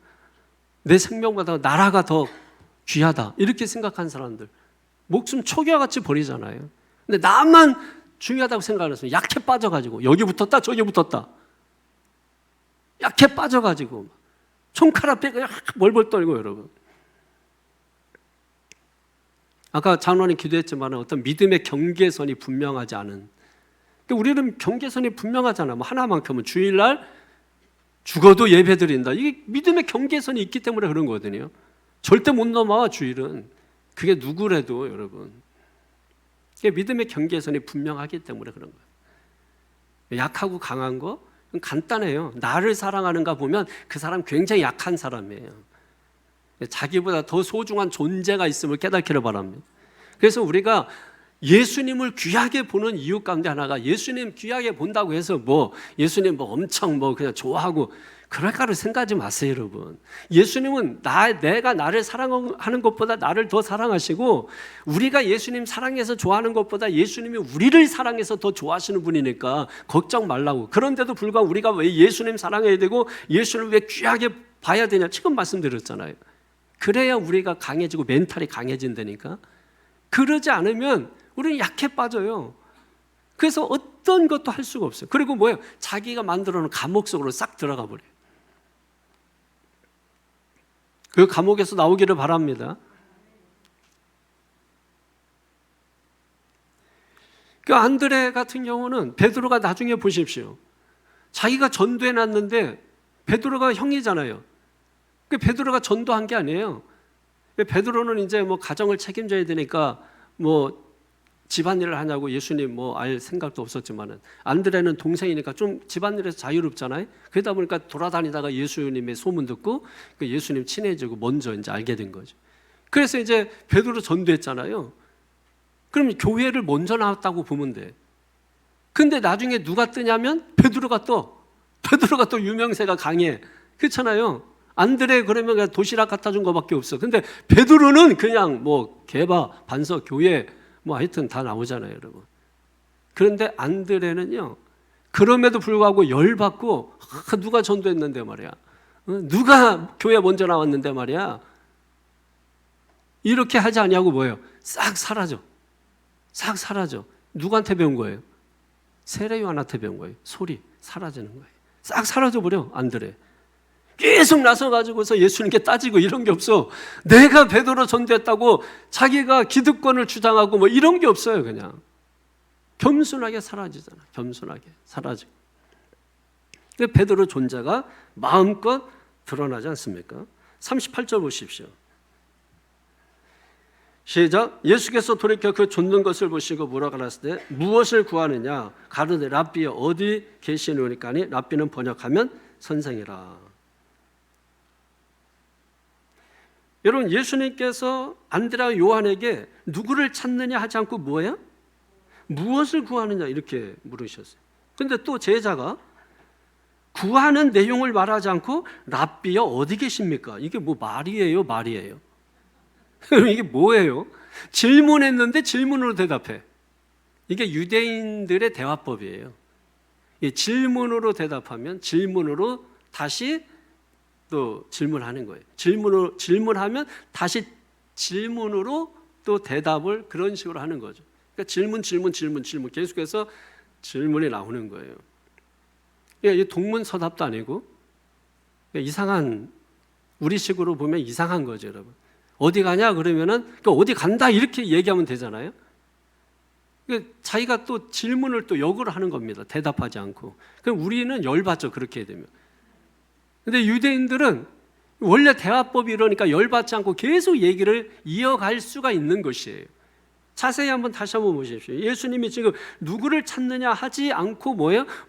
내 생명보다 나라가 더 귀하다 이렇게 생각한 사람들 목숨 초기화같이 버리잖아요. 근데 나만 중요하다고 생각해서 약해 빠져가지고 여기 붙었다 저기 붙었다 약해 빠져가지고 손가락 빼고 멀벌 떨고. 여러분 아까 장로님 기도했지만 어떤 믿음의 경계선이 분명하지 않은, 그러니까 우리는 경계선이 분명하잖아. 뭐 하나만큼은 주일날 죽어도 예배 드린다. 이게 믿음의 경계선이 있기 때문에 그런 거거든요. 절대 못 넘어와 주일은. 그게 누구래도 여러분. 그게 믿음의 경계선이 분명하기 때문에 그런 거예요. 약하고 강한 거 간단해요. 나를 사랑하는가 보면 그 사람 굉장히 약한 사람이에요. 자기보다 더 소중한 존재가 있음을 깨닫기를 바랍니다. 그래서 우리가 예수님을 귀하게 보는 이유 가운데 하나가 예수님 귀하게 본다고 해서 예수님 엄청 그냥 좋아하고 그럴까를 생각하지 마세요, 여러분. 예수님은 내가 나를 사랑하는 것보다 나를 더 사랑하시고 우리가 예수님 사랑해서 좋아하는 것보다 예수님이 우리를 사랑해서 더 좋아하시는 분이니까 걱정 말라고. 그런데도 불구하고 우리가 왜 예수님 사랑해야 되고 예수님을 왜 귀하게 봐야 되냐 지금 말씀드렸잖아요. 그래야 우리가 강해지고 멘탈이 강해진다니까. 그러지 않으면 우리는 약해 빠져요. 그래서 어떤 것도 할 수가 없어요. 그리고 자기가 만들어 놓은 감옥 속으로 싹 들어가 버려요. 그 감옥에서 나오기를 바랍니다. 그 안드레 같은 경우는 베드로가 나중에 보십시오. 자기가 전도해 놨는데 베드로가 형이잖아요. 그 베드로가 전도한 게 아니에요. 베드로는 이제 가정을 책임져야 되니까 집안일을 하냐고 예수님 알 생각도 없었지만은 안드레는 동생이니까 좀 집안일에서 자유롭잖아요. 그러다 보니까 돌아다니다가 예수님의 소문 듣고 그 예수님 친해지고 먼저 이제 알게 된 거죠. 그래서 이제 베드로 전도했잖아요. 그럼 교회를 먼저 나왔다고 보면 돼. 근데 나중에 누가 뜨냐면 베드로가 또 유명세가 강해. 그렇잖아요. 안드레 그러면 그냥 도시락 갖다 준 거밖에 없어. 근데 베드로는 그냥 개바, 반석, 교회 하여튼 다 나오잖아요, 여러분. 그런데 안드레는요, 그럼에도 불구하고 열받고 누가 전도했는데 말이야. 누가 교회 먼저 나왔는데 말이야. 이렇게 하지 않냐고 싹 사라져. 싹 사라져. 누구한테 배운 거예요? 세례 요한한테 배운 거예요. 소리 사라지는 거예요. 싹 사라져 버려 안드레. 계속 나서가지고서 예수님께 따지고 이런 게 없어. 내가 베드로 전도했다고 자기가 기득권을 주장하고 이런 게 없어요. 그냥 겸손하게 사라지잖아. 겸손하게 사라지고. 베드로 존재가 마음껏 드러나지 않습니까? 38절 보십시오. 시작. 예수께서 돌이켜 그 좇는 것을 보시고 뭐라 가라사대 때 무엇을 구하느냐 가로되 랍비여 어디 계시노니까 하니 랍비는 번역하면 선생이라. 여러분, 예수님께서 안드레와 요한에게 누구를 찾느냐 하지 않고 뭐예요? 무엇을 구하느냐 이렇게 물으셨어요. 근데 또 제자가 구하는 내용을 말하지 않고 랍비여 어디 계십니까? 이게 말이에요? 말이에요? 이게 뭐예요? 질문했는데 질문으로 대답해. 이게 유대인들의 대화법이에요. 질문으로 대답하면 질문으로 다시 또 질문하는 거예요. 질문하면 다시 질문으로 또 대답을 그런 식으로 하는 거죠. 그러니까 질문 계속해서 질문이 나오는 거예요. 이게 동문서답도 아니고 이상한 우리식으로 보면 이상한 거죠, 여러분. 어디 가냐 그러면은 어디 간다 이렇게 얘기하면 되잖아요. 자기가 또 질문을 또 역으로 하는 겁니다. 대답하지 않고. 그럼 우리는 열받죠, 그렇게 되면. 근데 유대인들은 원래 대화법이 이러니까 열받지 않고 계속 얘기를 이어갈 수가 있는 것이에요. 자세히 다시 한번 보십시오. 예수님이 지금 누구를 찾느냐 하지 않고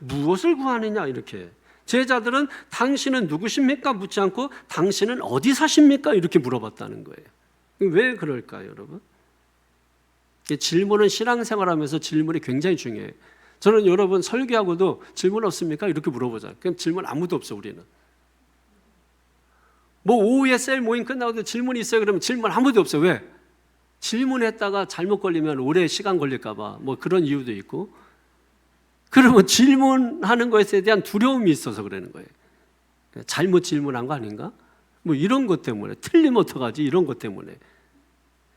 무엇을 구하느냐 이렇게. 제자들은 당신은 누구십니까? 묻지 않고 당신은 어디 사십니까? 이렇게 물어봤다는 거예요. 왜 그럴까요, 여러분? 질문은 신앙생활하면서 질문이 굉장히 중요해요. 저는 여러분 설교하고도 질문 없습니까? 이렇게 물어보잖아요. 그럼 질문 아무도 없어, 우리는. 오후에 셀 모임 끝나고도 질문이 있어요. 그러면 질문 아무도 없어요. 왜? 질문했다가 잘못 걸리면 오래 시간 걸릴까 봐 그런 이유도 있고, 그러면 질문하는 것에 대한 두려움이 있어서 그러는 거예요. 잘못 질문한 거 아닌가? 이런 것 때문에. 틀리면 어떡하지? 이런 것 때문에.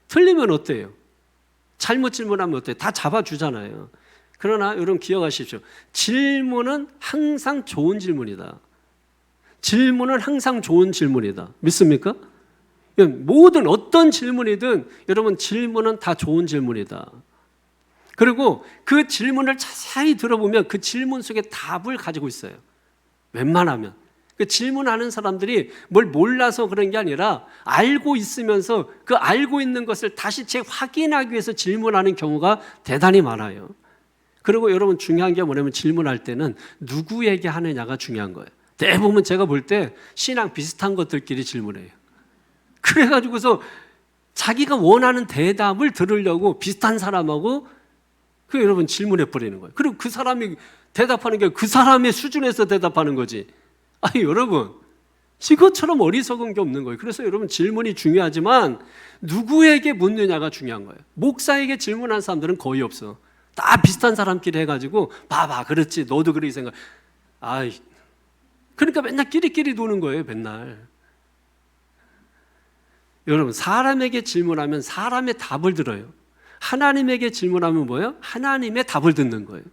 틀리면 어때요? 잘못 질문하면 어때요? 다 잡아주잖아요. 그러나 여러분 기억하십시오. 질문은 항상 좋은 질문이다. 질문은 항상 좋은 질문이다. 믿습니까? 모든 어떤 질문이든 여러분 질문은 다 좋은 질문이다. 그리고 그 질문을 자세히 들어보면 그 질문 속에 답을 가지고 있어요. 웬만하면. 그 질문하는 사람들이 뭘 몰라서 그런 게 아니라 알고 있으면서 그 알고 있는 것을 다시 확인하기 위해서 질문하는 경우가 대단히 많아요. 그리고 여러분 중요한 게 뭐냐면 질문할 때는 누구에게 하느냐가 중요한 거예요. 대부분 제가 볼 때 신앙 비슷한 것들끼리 질문해요. 그래가지고서 자기가 원하는 대답을 들으려고 비슷한 사람하고 여러분 질문해 버리는 거예요. 그리고 그 사람이 대답하는 게 그 사람의 수준에서 대답하는 거지. 아니 여러분, 이것처럼 어리석은 게 없는 거예요. 그래서 여러분 질문이 중요하지만 누구에게 묻느냐가 중요한 거예요. 목사에게 질문한 사람들은 거의 없어. 다 비슷한 사람끼리 해가지고 봐봐 그렇지 너도 그렇게 생각. 그러니까 맨날 끼리끼리 노는 거예요. 맨날. 여러분 사람에게 질문하면 사람의 답을 들어요. 하나님에게 질문하면 뭐예요? 하나님의 답을 듣는 거예요.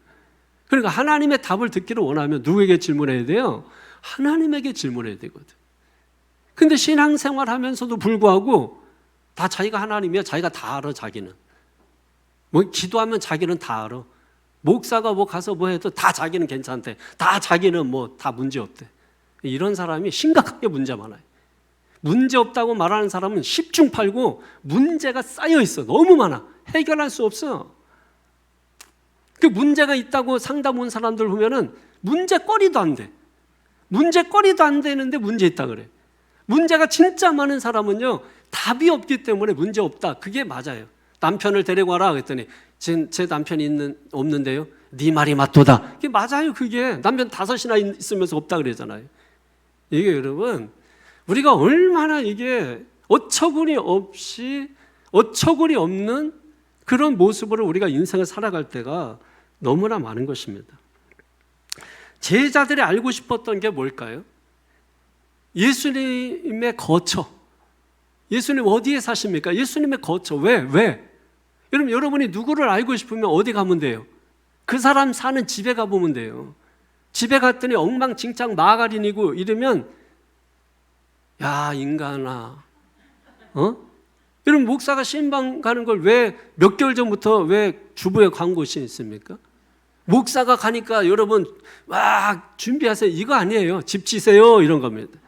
그러니까 하나님의 답을 듣기를 원하면 누구에게 질문해야 돼요? 하나님에게 질문해야 되거든. 근데 신앙생활 하면서도 불구하고 다 자기가 하나님이야. 자기가 다 알아. 자기는 뭐 기도하면 자기는 다 알아. 목사가 뭐 가서 뭐 해도 다 자기는 괜찮대. 다 자기는 뭐 다 문제 없대. 이런 사람이 심각하게 문제 많아요. 문제 없다고 말하는 사람은 10중 8구 문제가 쌓여 있어. 너무 많아. 해결할 수 없어. 그 문제가 있다고 상담 온 사람들 보면은 문제거리도 안 돼. 문제거리도 안 되는데 문제 있다 그래. 문제가 진짜 많은 사람은요 답이 없기 때문에 문제 없다. 그게 맞아요. 남편을 데리고 와라 그랬더니 제 남편이 없는데요. 네 말이 맞도다. 그게 맞아요. 그게 남편 5이나 있으면서 없다 그러잖아요. 이게 여러분 우리가 얼마나 이게 어처구니 없는 그런 모습으로 우리가 인생을 살아갈 때가 너무나 많은 것입니다. 제자들이 알고 싶었던 게 뭘까요? 예수님의 거처. 예수님 어디에 사십니까? 예수님의 거처. 왜? 여러분이 누구를 알고 싶으면 어디 가면 돼요? 그 사람 사는 집에 가보면 돼요. 집에 갔더니 엉망진창 마가린이고 이러면 야 인간아 여러분 목사가 신방 가는 걸 왜 몇 개월 전부터 왜 주부의 광고시 있습니까? 목사가 가니까 여러분 막 준비하세요. 이거 아니에요. 집 지세요 이런 겁니다.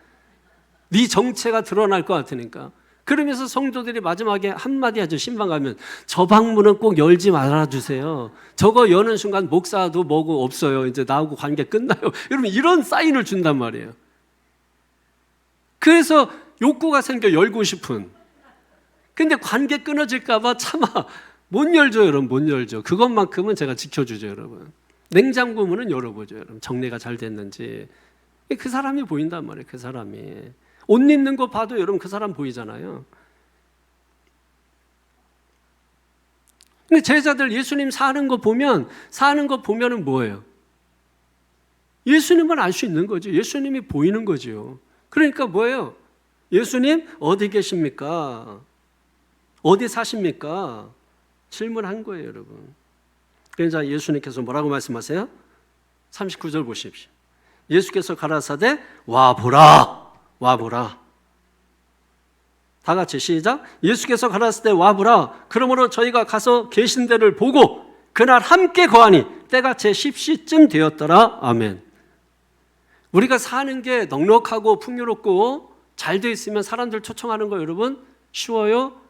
네 정체가 드러날 것 같으니까. 그러면서 성도들이 마지막에 한마디 하죠. 신방 가면 저 방문은 꼭 열지 말아주세요. 저거 여는 순간 목사도 뭐고 없어요. 이제 나하고 관계 끝나요. 여러분 이런 사인을 준단 말이에요. 그래서 욕구가 생겨 열고 싶은. 근데 관계 끊어질까 봐 참아 못 열죠. 여러분 못 열죠. 그것만큼은 제가 지켜주죠. 여러분 냉장고 문은 열어보죠. 여러분 정리가 잘 됐는지. 그 사람이 보인단 말이에요. 그 사람이 옷 입는 거 봐도 여러분 그 사람 보이잖아요. 근데 제자들 예수님 사는 거 보면은 뭐예요? 예수님을 알 수 있는 거죠. 예수님이 보이는 거죠. 그러니까 뭐예요? 예수님 어디 계십니까? 어디 사십니까? 질문한 거예요, 여러분. 그래서 예수님께서 뭐라고 말씀하세요? 39절 보십시오. 예수께서 가라사대 와보라. 다 같이 시작. 예수께서 가라사대 와보라. 그러므로 저희가 가서 계신 데를 보고 그날 함께 거하니 때가 제 10시쯤 되었더라. 아멘. 우리가 사는 게 넉넉하고 풍요롭고 잘 돼 있으면 사람들 초청하는 거 여러분 쉬워요?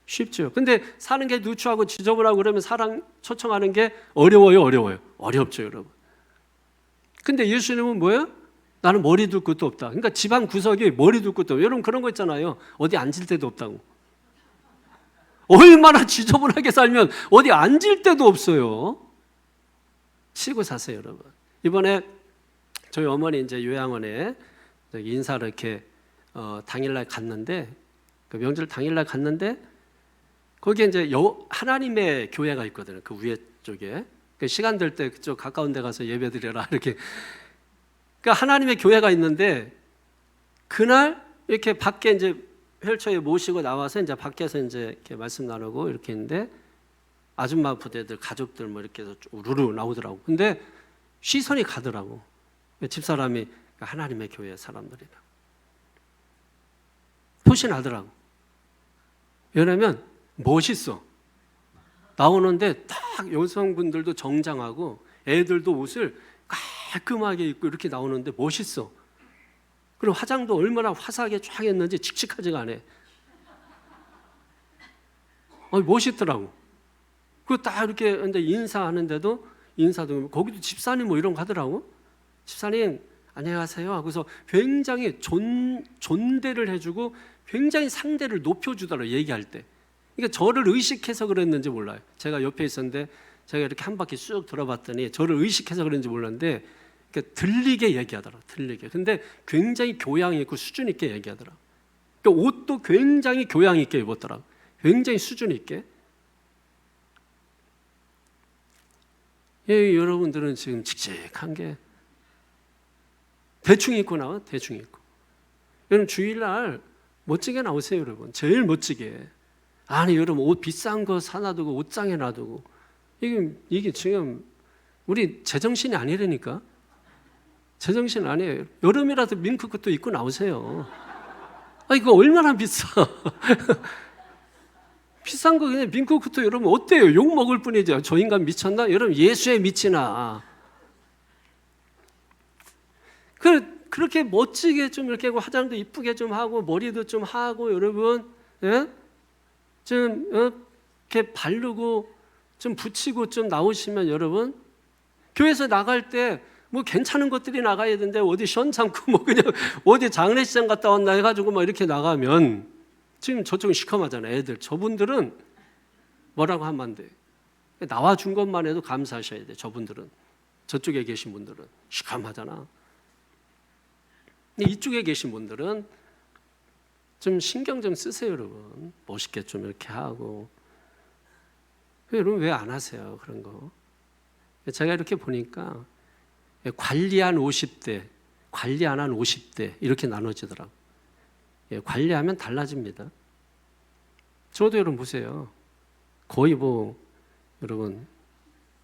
쉽죠. 근데 사는 게 누추하고 지저분하고 그러면 사람 초청하는 게 어려워요? 어렵죠, 여러분. 근데 예수님은 뭐예요? 나는 머리 둘 곳도 없다. 그러니까 집안 구석이 머리 둘 곳도 없다. 여러분 그런 거 있잖아요. 어디 앉을 데도 없다고. 얼마나 지저분하게 살면 어디 앉을 데도 없어요. 치고 사세요, 여러분. 이번에 저희 어머니 이제 요양원에 인사를 이렇게 당일날 갔는데 그 명절 당일날 갔는데 거기에 이제 하나님의 교회가 있거든요. 그 위에 쪽에 그 시간 될 때 그쪽 가까운 데 가서 예배드려라 이렇게. 그러니까 하나님의 교회가 있는데 그날 이렇게 밖에 이제 휠체어에 모시고 나와서 이제 밖에서 이제 이렇게 말씀 나누고 이렇게 했는데 아줌마 부대들 가족들 뭐 이렇게 해서 우르르 나오더라고. 근데 시선이 가더라고. 집사람이 하나님의 교회 사람들이라. 포신하더라고. 왜냐면 멋있어. 나오는데 딱 여성분들도 정장하고 애들도 옷을 깔끔하게 입고 이렇게 나오는데 멋있어. 그리고 화장도 얼마나 화사하게 쫙 했는지 칙칙하지가 않아. 멋있더라고. 그리고 딱 이렇게 근데 인사하는데도 인사도 거기도 집사님 뭐 이런 거 하더라고. 집사님 안녕하세요 하고서 굉장히 존대를 해주고 굉장히 상대를 높여주더라고요, 얘기할 때. 그러니까 저를 의식해서 그랬는지 몰라요. 제가 옆에 있었는데 제가 이렇게 한 바퀴 쑥 돌아봤더니 저를 의식해서 그랬는지 몰랐는데 그러니까 들리게 얘기하더라고요. 들리게. 근데 굉장히 교양 있고 수준 있게 얘기하더라고요. 그러니까 옷도 굉장히 교양 있게 입었더라고요. 굉장히 수준 있게. 예, 여러분들은 지금 칙칙한 게 대충 입고 나와, 대충 입고. 여러분 주일날 멋지게 나오세요, 여러분. 제일 멋지게. 아니, 여러분 옷 비싼 거 사놔두고 옷장에 놔두고 이게 지금 우리 제정신이 아니라니까. 제정신 아니에요. 여름이라도 밍크 것도 입고 나오세요. 아, 이거 얼마나 비싸. 비싼 거 그냥 밍크 것도 여러분 어때요? 욕 먹을 뿐이죠. 저 인간 미쳤나? 여러분 예수에 미치나. 그렇게 멋지게 좀 이렇게 하고 화장도 이쁘게 좀 하고 머리도 좀 하고 여러분, 예? 좀 이렇게 바르고 좀 붙이고 좀 나오시면 여러분 교회에서 나갈 때 뭐 괜찮은 것들이 나가야 되는데 어디 시원찮고 뭐 그냥 어디 장례식장 갔다 왔나 해가지고 막 이렇게 나가면 지금 저쪽은 시커매잖아요. 애들 저분들은 뭐라고 하면 안 돼. 나와준 것만 해도 감사하셔야 돼. 저분들은 저쪽에 계신 분들은 시커매잖아. 이쪽에 계신 분들은 좀 신경 좀 쓰세요, 여러분. 멋있게 좀 이렇게 하고. 여러분 왜 안 하세요, 그런 거? 제가 이렇게 보니까 관리한 50대, 관리 안 한 50대 이렇게 나눠지더라고요. 관리하면 달라집니다. 저도 여러분 보세요. 거의 뭐 여러분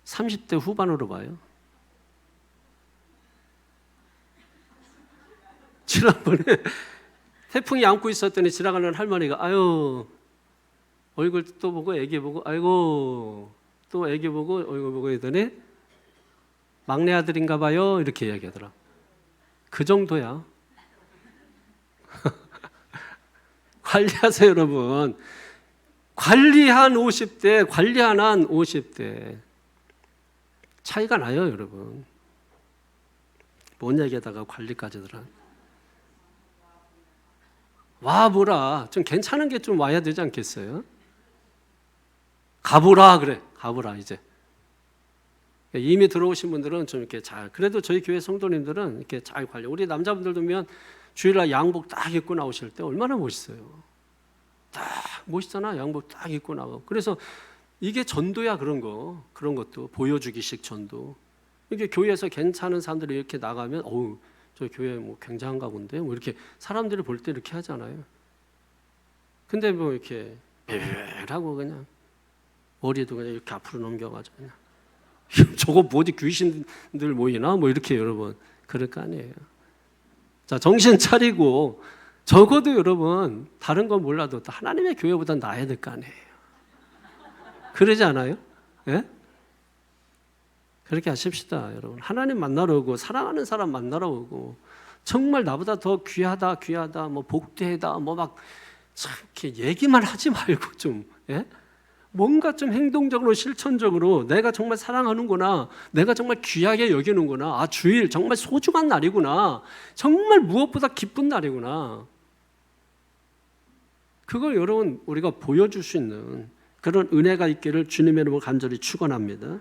30대 후반으로 봐요. 지난번에 태풍이 안고 있었더니 지나가는 할머니가 아유 얼굴 또 보고 애기 보고 아이고 또 애기 보고 얼굴 보고 했더니 막내 아들인가 봐요 이렇게 이야기하더라. 그 정도야. 관리하세요 여러분. 관리한 50대 관리 안 한 50대 차이가 나요 여러분. 뭔 얘기하다가 관리까지 들어. 와 보라 좀 괜찮은 게 좀 와야 되지 않겠어요? 가보라 그래. 가보라 이제. 이미 들어오신 분들은 좀 이렇게 잘 그래도 저희 교회 성도님들은 이렇게 잘 관리. 우리 남자분들 보면 주일날 양복 딱 입고 나오실 때 얼마나 멋있어요. 딱 멋있잖아. 양복 딱 입고 나가고. 그래서 이게 전도야 그런 것도 보여주기식 전도. 이게 교회에서 괜찮은 사람들이 이렇게 나가면 어우 저 교회 뭐 굉장한가 본데 뭐 이렇게 사람들이 볼 때 이렇게 하잖아요. 근데 뭐 이렇게 하고 그냥 머리도 그냥 이렇게 앞으로 넘겨가지고 그냥 저거 뭐지 귀신들 모이나 뭐 이렇게 여러분 그럴 거 아니에요. 자 정신 차리고 적어도 여러분 다른 건 몰라도 하나님의 교회보다 나아야 될 거 아니에요. 그러지 않아요? 예? 그렇게 하십시다 여러분. 하나님 만나러 오고 사랑하는 사람 만나러 오고 정말 나보다 더 귀하다 뭐 복되다 뭐 막 이렇게 얘기만 하지 말고 좀 예? 뭔가 좀 행동적으로 실천적으로 내가 정말 사랑하는구나 내가 정말 귀하게 여기는구나 주일 정말 소중한 날이구나 정말 무엇보다 기쁜 날이구나 그걸 여러분 우리가 보여줄 수 있는 그런 은혜가 있기를 주님의 이름으로 간절히 축원합니다.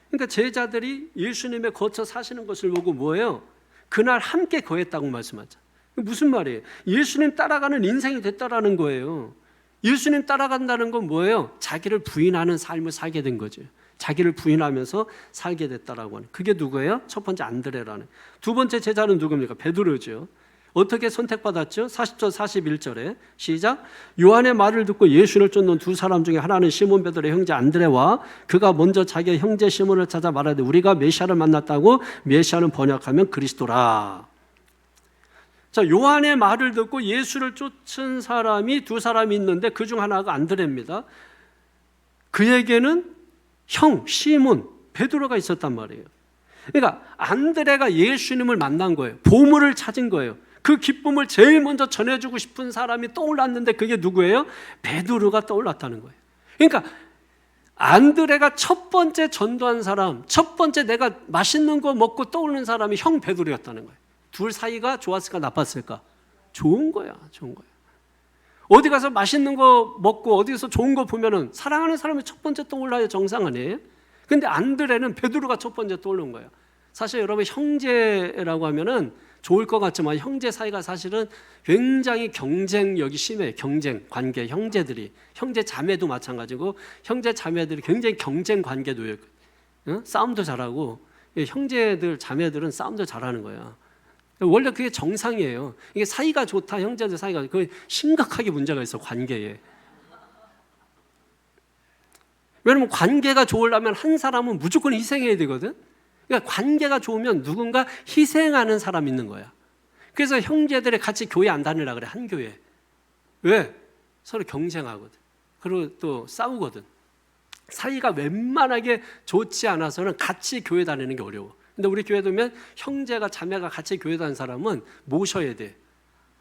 그러니까 제자들이 예수님의 거쳐 사시는 것을 보고 뭐예요? 그날 함께 거했다고 말씀하죠. 무슨 말이에요? 예수님 따라가는 인생이 됐다라는 거예요. 예수님 따라간다는 건 뭐예요? 자기를 부인하는 삶을 살게 된 거죠. 자기를 부인하면서 살게 됐다라고 하는. 그게 누구예요? 첫 번째 안드레라는. 두 번째 제자는 누굽니까? 베드로죠. 어떻게 선택받았죠? 40절 41절에 시작. 요한의 말을 듣고 예수를 쫓는 두 사람 중에 하나는 시몬 베드로의 형제 안드레와 그가 먼저 자기의 형제 시몬을 찾아 말하되 우리가 메시아를 만났다고. 메시아는 번역하면 그리스도라. 자, 요한의 말을 듣고 예수를 쫓은 사람이 두 사람이 있는데 그중 하나가 안드레입니다. 그에게는 형 시몬 베드로가 있었단 말이에요. 그러니까 안드레가 예수님을 만난 거예요. 보물을 찾은 거예요. 그 기쁨을 제일 먼저 전해주고 싶은 사람이 떠올랐는데 그게 누구예요? 베드로가 떠올랐다는 거예요. 그러니까 안드레가 첫 번째 전도한 사람, 첫 번째 내가 맛있는 거 먹고 떠오르는 사람이 형 베드로였다는 거예요. 둘 사이가 좋았을까 나빴을까? 좋은 거야, 좋은 거야. 어디 가서 맛있는 거 먹고 어디서 좋은 거 보면은 사랑하는 사람이 첫 번째 떠올라야 정상 아니에요? 근데 안드레는 베드로가 첫 번째 떠오른 거예요. 사실 여러분 형제라고 하면은 좋을 것 같지만 형제 사이가 사실은 굉장히 경쟁력이 심해요. 경쟁 관계, 형제들이, 형제 자매도 마찬가지고 형제 자매들이 굉장히 경쟁 관계 놓여 있거든요. 싸움도 잘하고 형제들 자매들은 싸움도 잘하는 거야. 원래 그게 정상이에요. 이게 사이가 좋다, 형제들 사이가, 그 심각하게 문제가 있어, 관계에. 왜냐면 관계가 좋으려면 한 사람은 무조건 희생해야 되거든. 그러니까 관계가 좋으면 누군가 희생하는 사람이 있는 거야. 그래서 형제들이 같이 교회 안 다니라 그래, 한 교회. 왜? 서로 경쟁하거든. 그리고 또 싸우거든. 사이가 웬만하게 좋지 않아서는 같이 교회 다니는 게 어려워. 근데 우리 교회 보면 형제가 자매가 같이 교회 다니는 사람은 모셔야 돼.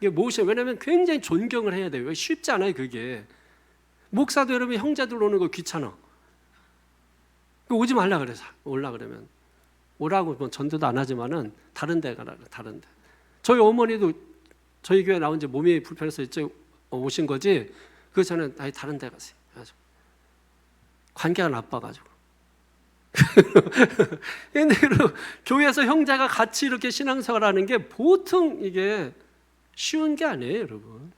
이게 왜냐면 굉장히 존경을 해야 돼요. 쉽지 않아요, 그게. 목사도 여러분 형제들 오는 거 귀찮아. 오지 말라 그래서 올라 그러면 오라고 뭐 전도도 안 하지만은 다른 데 가라, 다른 데. 저희 어머니도 저희 교회 나온 지 몸이 불편해서 이쪽 오신 거지. 그 전에 아예 다른 데 가세요. 관계가 나빠가지고. 근데 교회에서 형제가 같이 이렇게 신앙생활하는 게 보통 이게 쉬운 게 아니에요, 여러분.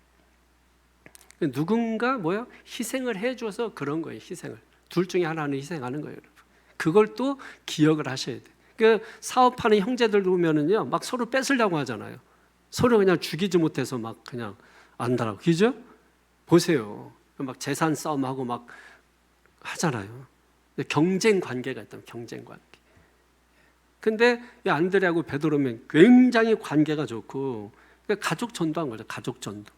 누군가 희생을 해줘서 그런 거예요. 희생을 둘 중에 하나는 희생하는 거예요, 여러분. 그걸 또 기억을 하셔야 돼. 그 사업하는 형제들 보면은요, 막 서로 뺏으려고 하잖아요. 서로 그냥 죽이지 못해서 막 그냥 안다라고, 그죠? 보세요, 막 재산 싸움하고 막 하잖아요. 경쟁 관계가 있다면 경쟁 관계. 근데 이 안드레하고 베드로면 굉장히 관계가 좋고 가족 전도한 거죠. 가족 전도.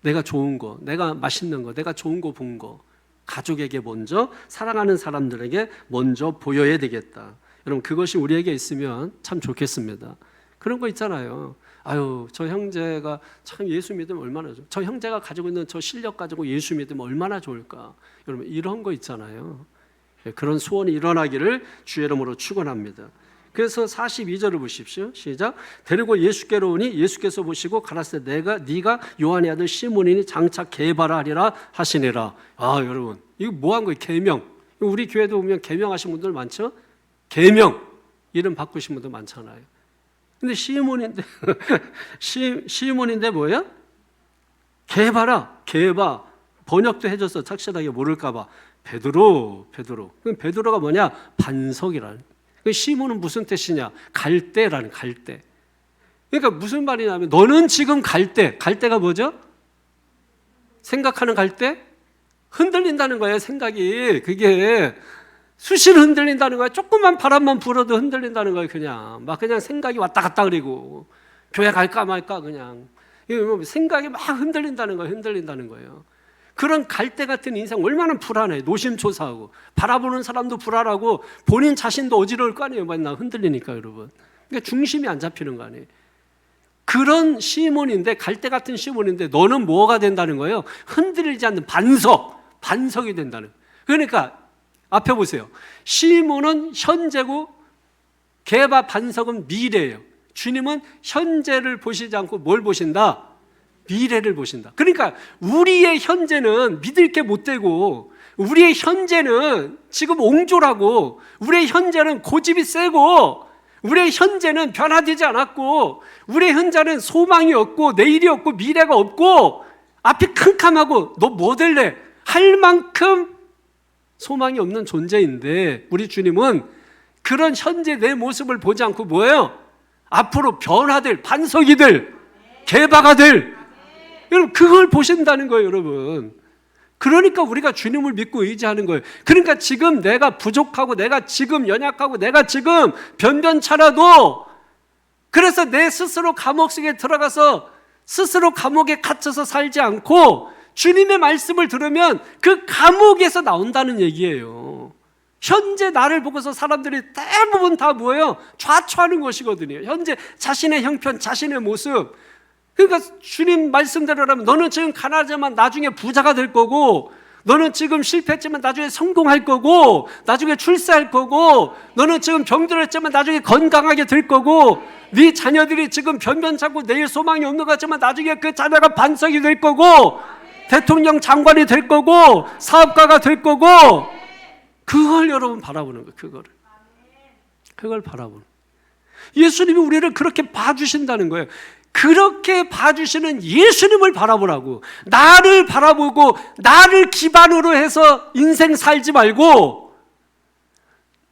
내가 좋은 거, 내가 맛있는 거, 내가 좋은 거 본 거 가족에게 먼저, 사랑하는 사람들에게 먼저 보여야 되겠다. 여러분 그것이 우리에게 있으면 참 좋겠습니다. 그런 거 있잖아요. 아유, 저 형제가 참 예수 믿으면 얼마나 좋을까. 저 형제가 가지고 있는 저 실력 가지고 예수 믿으면 얼마나 좋을까. 여러분 이런 거 있잖아요. 그런 소원이 일어나기를 주의 이름으로 축원합니다. 그래서 42절을 보십시오. 시작. 데리고 예수께로 오니 예수께서 보시고 가라사대 네가 요한의 아들 시몬이니 장차 게바라 하리라 하시니라. 아, 여러분 이거 뭐 한 거예요? 계명. 우리 교회도 보면 계명하신 분들 많죠? 계명 이름 바꾸신 분들 많잖아요. 근데 시몬인데 시몬인데 뭐야? 게바라, 게바. 번역도 해줘서 착실하게 모를까 봐. 베드로. 그럼 베드로가 뭐냐? 반석이라는. 시몬은 무슨 뜻이냐? 갈대라는, 갈대. 그러니까 무슨 말이냐면 너는 지금 갈대가 뭐죠? 생각하는 갈대? 흔들린다는 거예요, 생각이. 그게 수시로 흔들린다는 거야. 조금만 바람만 불어도 흔들린다는 거예요. 그냥 생각이 왔다 갔다 그리고 교회 갈까 말까 그냥 생각이 막 흔들린다는 거예요. 그런 갈대 같은 인생 얼마나 불안해. 노심초사하고 바라보는 사람도 불안하고 본인 자신도 어지러울 거 아니에요. 맨날 흔들리니까 여러분. 그러니까 중심이 안 잡히는 거 아니에요. 그런 시몬인데, 갈대 같은 시몬인데 너는 뭐가 된다는 거예요? 흔들리지 않는 반석이 된다는 거예요. 그러니까 앞에 보세요. 시몬은 현재고 게바 반석은 미래예요. 주님은 현재를 보시지 않고 뭘 보신다? 미래를 보신다. 그러니까 우리의 현재는 믿을 게 못 되고, 우리의 현재는 지금 옹졸하고, 우리의 현재는 고집이 세고, 우리의 현재는 변화되지 않았고, 우리의 현재는 소망이 없고, 내일이 없고, 미래가 없고, 앞이 캄캄하고, 너 뭐 될래? 할 만큼 소망이 없는 존재인데, 우리 주님은 그런 현재 내 모습을 보지 않고 뭐예요? 앞으로 변화될 반석이 될, 개바가 될, 여러분 그걸 보신다는 거예요, 여러분. 그러니까 우리가 주님을 믿고 의지하는 거예요. 그러니까 지금 내가 부족하고, 내가 지금 연약하고, 내가 지금 변변찮아도, 그래서 내 스스로 감옥 속에 들어가서 스스로 감옥에 갇혀서 살지 않고 주님의 말씀을 들으면 그 감옥에서 나온다는 얘기예요. 현재 나를 보고서 사람들이 대부분 다 뭐예요? 좌초하는 것이거든요. 현재 자신의 형편, 자신의 모습. 그러니까 주님 말씀대로라면 너는 지금 가난하지만 나중에 부자가 될 거고, 너는 지금 실패했지만 나중에 성공할 거고, 나중에 출세할 거고, 너는 지금 병들었지만 나중에 건강하게 될 거고, 네 자녀들이 지금 변변찮고 내일 소망이 없는 것 같지만 나중에 그 자녀가 반석이 될 거고, 대통령 장관이 될 거고 사업가가 될 거고 그걸 여러분 바라보는 거예요. 그걸 바라보는 거예요. 예수님이 우리를 그렇게 봐주신다는 거예요. 그렇게 봐주시는 예수님을 바라보라고. 나를 바라보고 나를 기반으로 해서 인생 살지 말고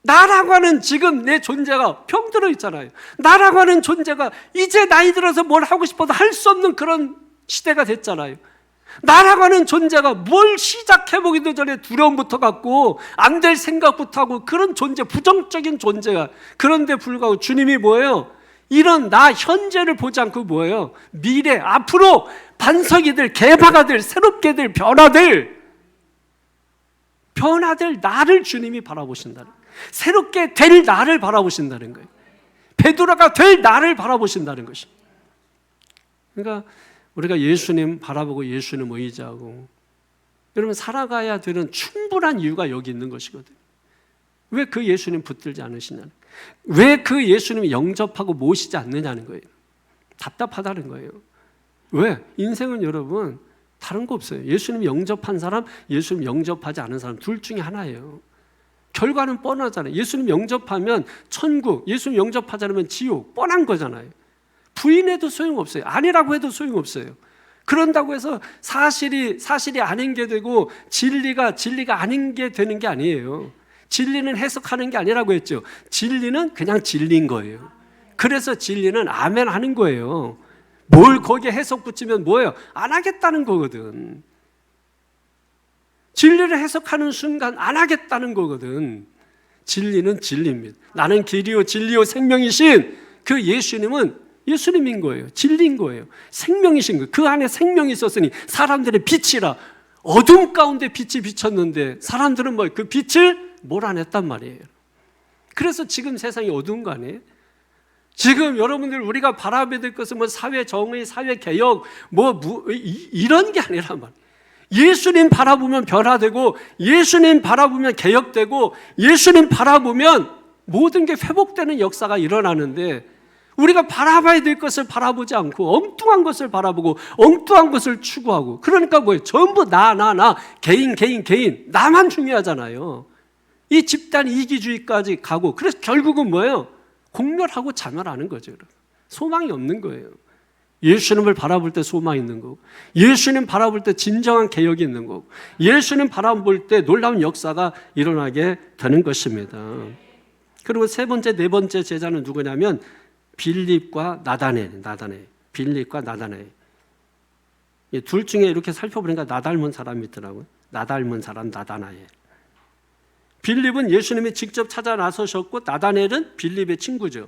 나라고 하는 지금 내 존재가 병들어 있잖아요. 나라고 하는 존재가 이제 나이 들어서 뭘 하고 싶어도 할 수 없는 그런 시대가 됐잖아요. 나라고 하는 존재가 뭘 시작해보기도 전에 두려움부터 갖고 안 될 생각부터 하고 그런 존재, 부정적인 존재가. 그런데 불구하고 주님이 뭐예요? 이런 나 현재를 보지 않고 뭐예요? 미래, 앞으로 반석이 될, 개파가 될, 새롭게 될, 변화될 나를 주님이 바라보신다는 거예요. 새롭게 될 나를 바라보신다는 거예요. 베드로가 될 나를 바라보신다는 것입니다. 그러니까 우리가 예수님 바라보고 예수님 의지하고 여러분 살아가야 되는 충분한 이유가 여기 있는 것이거든요. 왜 그 예수님 붙들지 않으시냐는, 왜 그 예수님이 영접하고 모시지 않느냐는 거예요. 답답하다는 거예요. 왜? 인생은 여러분 다른 거 없어요. 예수님 영접한 사람, 예수님 영접하지 않은 사람 둘 중에 하나예요. 결과는 뻔하잖아요. 예수님 영접하면 천국, 예수님 영접하지 않으면 지옥, 뻔한 거잖아요. 부인해도 소용없어요. 아니라고 해도 소용없어요. 그런다고 해서 사실이 아닌 게 되고 진리가 아닌 게 되는 게 아니에요. 진리는 해석하는 게 아니라고 했죠. 진리는 그냥 진리인 거예요. 그래서 진리는 아멘 하는 거예요. 뭘 거기에 해석 붙이면 뭐예요? 안 하겠다는 거거든. 진리를 해석하는 순간 안 하겠다는 거거든. 진리는 진리입니다. 나는 길이요 진리요 생명이신 그 예수님인 거예요. 진리인 거예요. 생명이신 거예요. 그 안에 생명이 있었으니 사람들의 빛이라. 어둠 가운데 빛이 비쳤는데 사람들은 그 빛을 몰아냈단 말이에요. 그래서 지금 세상이 어두운 거 아니에요? 지금 여러분들 우리가 바라봐야 될 것은 사회 정의, 사회 개혁 이런 게 아니란 말이에요. 예수님 바라보면 변화되고 예수님 바라보면 개혁되고 예수님 바라보면 모든 게 회복되는 역사가 일어나는데 우리가 바라봐야 될 것을 바라보지 않고 엉뚱한 것을 바라보고 엉뚱한 것을 추구하고 그러니까 뭐예요? 전부 나 개인 나만 중요하잖아요. 이 집단 이기주의까지 가고 그래서 결국은 뭐예요? 공멸하고 자멸하는 거죠. 여러분. 소망이 없는 거예요. 예수님을 바라볼 때 소망이 있는 거고 예수님 바라볼 때 진정한 개혁이 있는 거고 예수님 바라볼 때 놀라운 역사가 일어나게 되는 것입니다. 그리고 세 번째, 네 번째 제자는 누구냐면 빌립과 나다넬. 빌립과 나다넬. 둘 중에 이렇게 살펴보니까 나 닮은 사람이 있더라고요. 나 닮은 사람 나다나엘. 빌립은 예수님이 직접 찾아 나서셨고 나다넬은 빌립의 친구죠.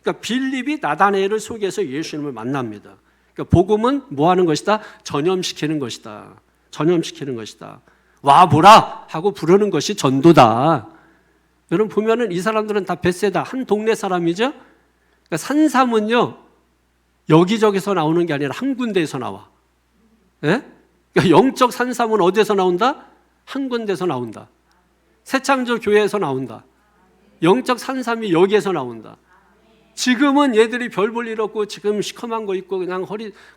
그러니까 빌립이 나다넬을 소개해서 예수님을 만납니다. 그러니까 복음은 뭐 하는 것이다? 전염시키는 것이다. 와보라 하고 부르는 것이 전도다. 여러분 보면은 이 사람들은 다 벳세다, 한 동네 사람이죠. 그러니까 산삼은요 여기저기서 나오는 게 아니라 한 군데에서 나와. 예? 그러니까 영적 산삼은 어디에서 나온다? 한 군데에서 나온다. 새창조 교회에서 나온다. 영적 산삼이 여기에서 나온다. 지금은 얘들이 별 볼 일 없고 지금 시커먼 거 있고 그냥